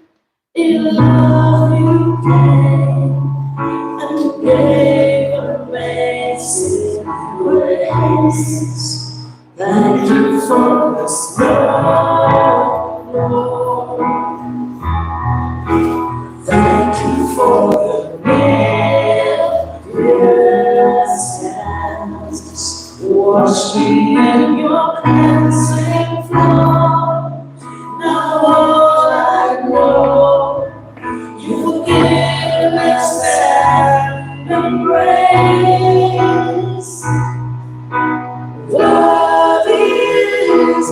in love you came and gave amazing grace. Thank you for this love, Lord. Thank you for the nail pierced hands. Wash me in your cleansing flow. Now all I know, you forgive and accept and grace. Worthy is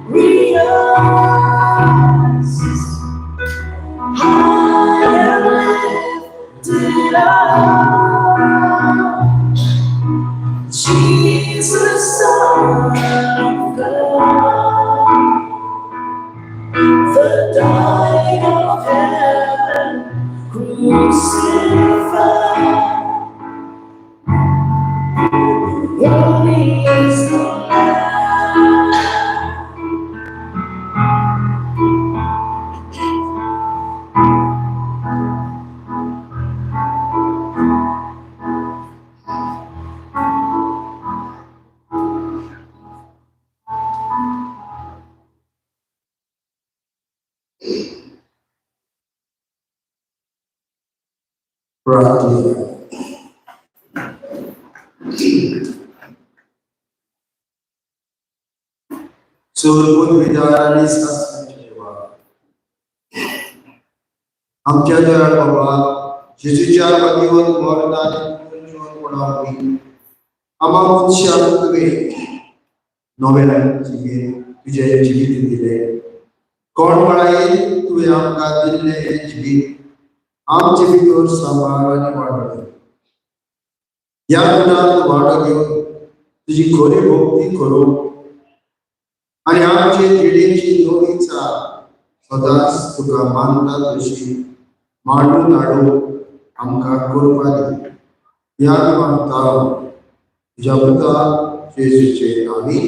realizes I am lifted up. Jesus, Son of God, the light of heaven, crucified. Holy is the Lamb. प्रार्थना. चोरपूर विदार आणि शासनाचे देवा, आमच्या दयाळ बाबा जेजूच्या पतीवर वरदान जीवन पडावी आम्हा शांत तुवे नोवेला जिगे तुझे जिवीत दिले कोण म्हणाये तुवे आमका दिले हे जिवीत आमचे भितर सांभाळाने वाढवले या गुणात वाढ घेऊन तुझी खोरी भक्ती करू आणि आमचे जिडेची दोन्हीचा सदाच तुका मानता तशी मांडून हाडू आमका कृपा दी या मागता तुझ्या पुता येशूचे नावी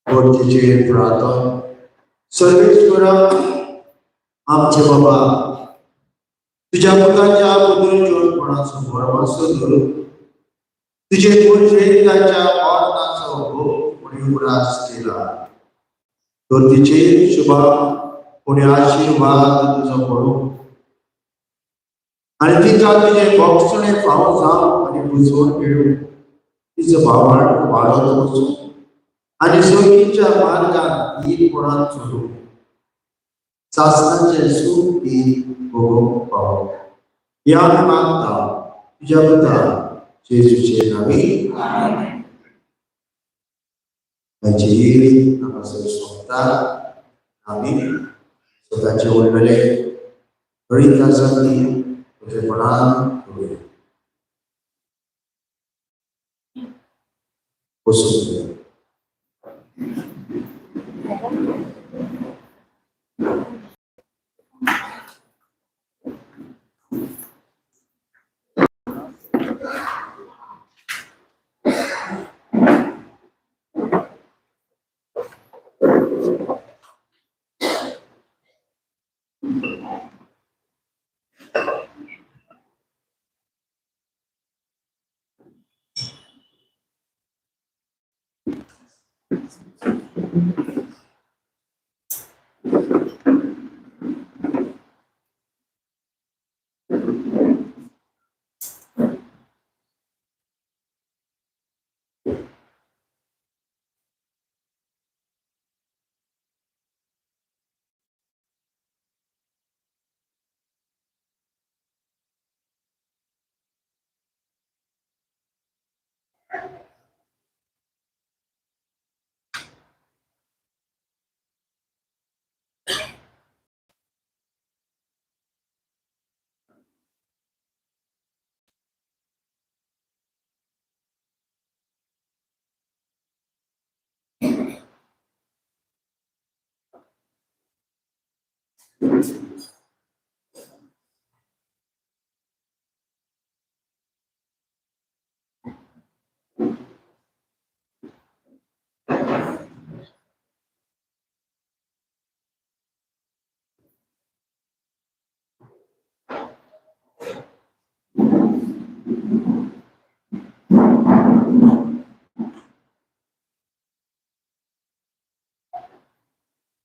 ओळखीचे प्रार्थना. सर्वेश्वरा आमचे बाबा तुझ्या पुताच्या बदल जोडपणाचा भरवसा धरून तुझे पुरुषाच्या वाढनाचा भोग पुणे उडास केला तर तिचे शुभा पुणे आशीर्वाद तुझा पडू आणि तिचा तुझे भक्षणे पाहून जाऊ आणि बुजवून मिळू तिचं भावाड वाढत बसू आणि सोयीच्या मार्गात ही पुराण सुरू शासनाचे सुख ही भोग पाहू या मागता तुझ्या पुता येशूचे नावी माझी नमस्कार स्वतः आम्ही स्वतःचे वडले गणितासाठी तुझे प्रणाम करूया. बसून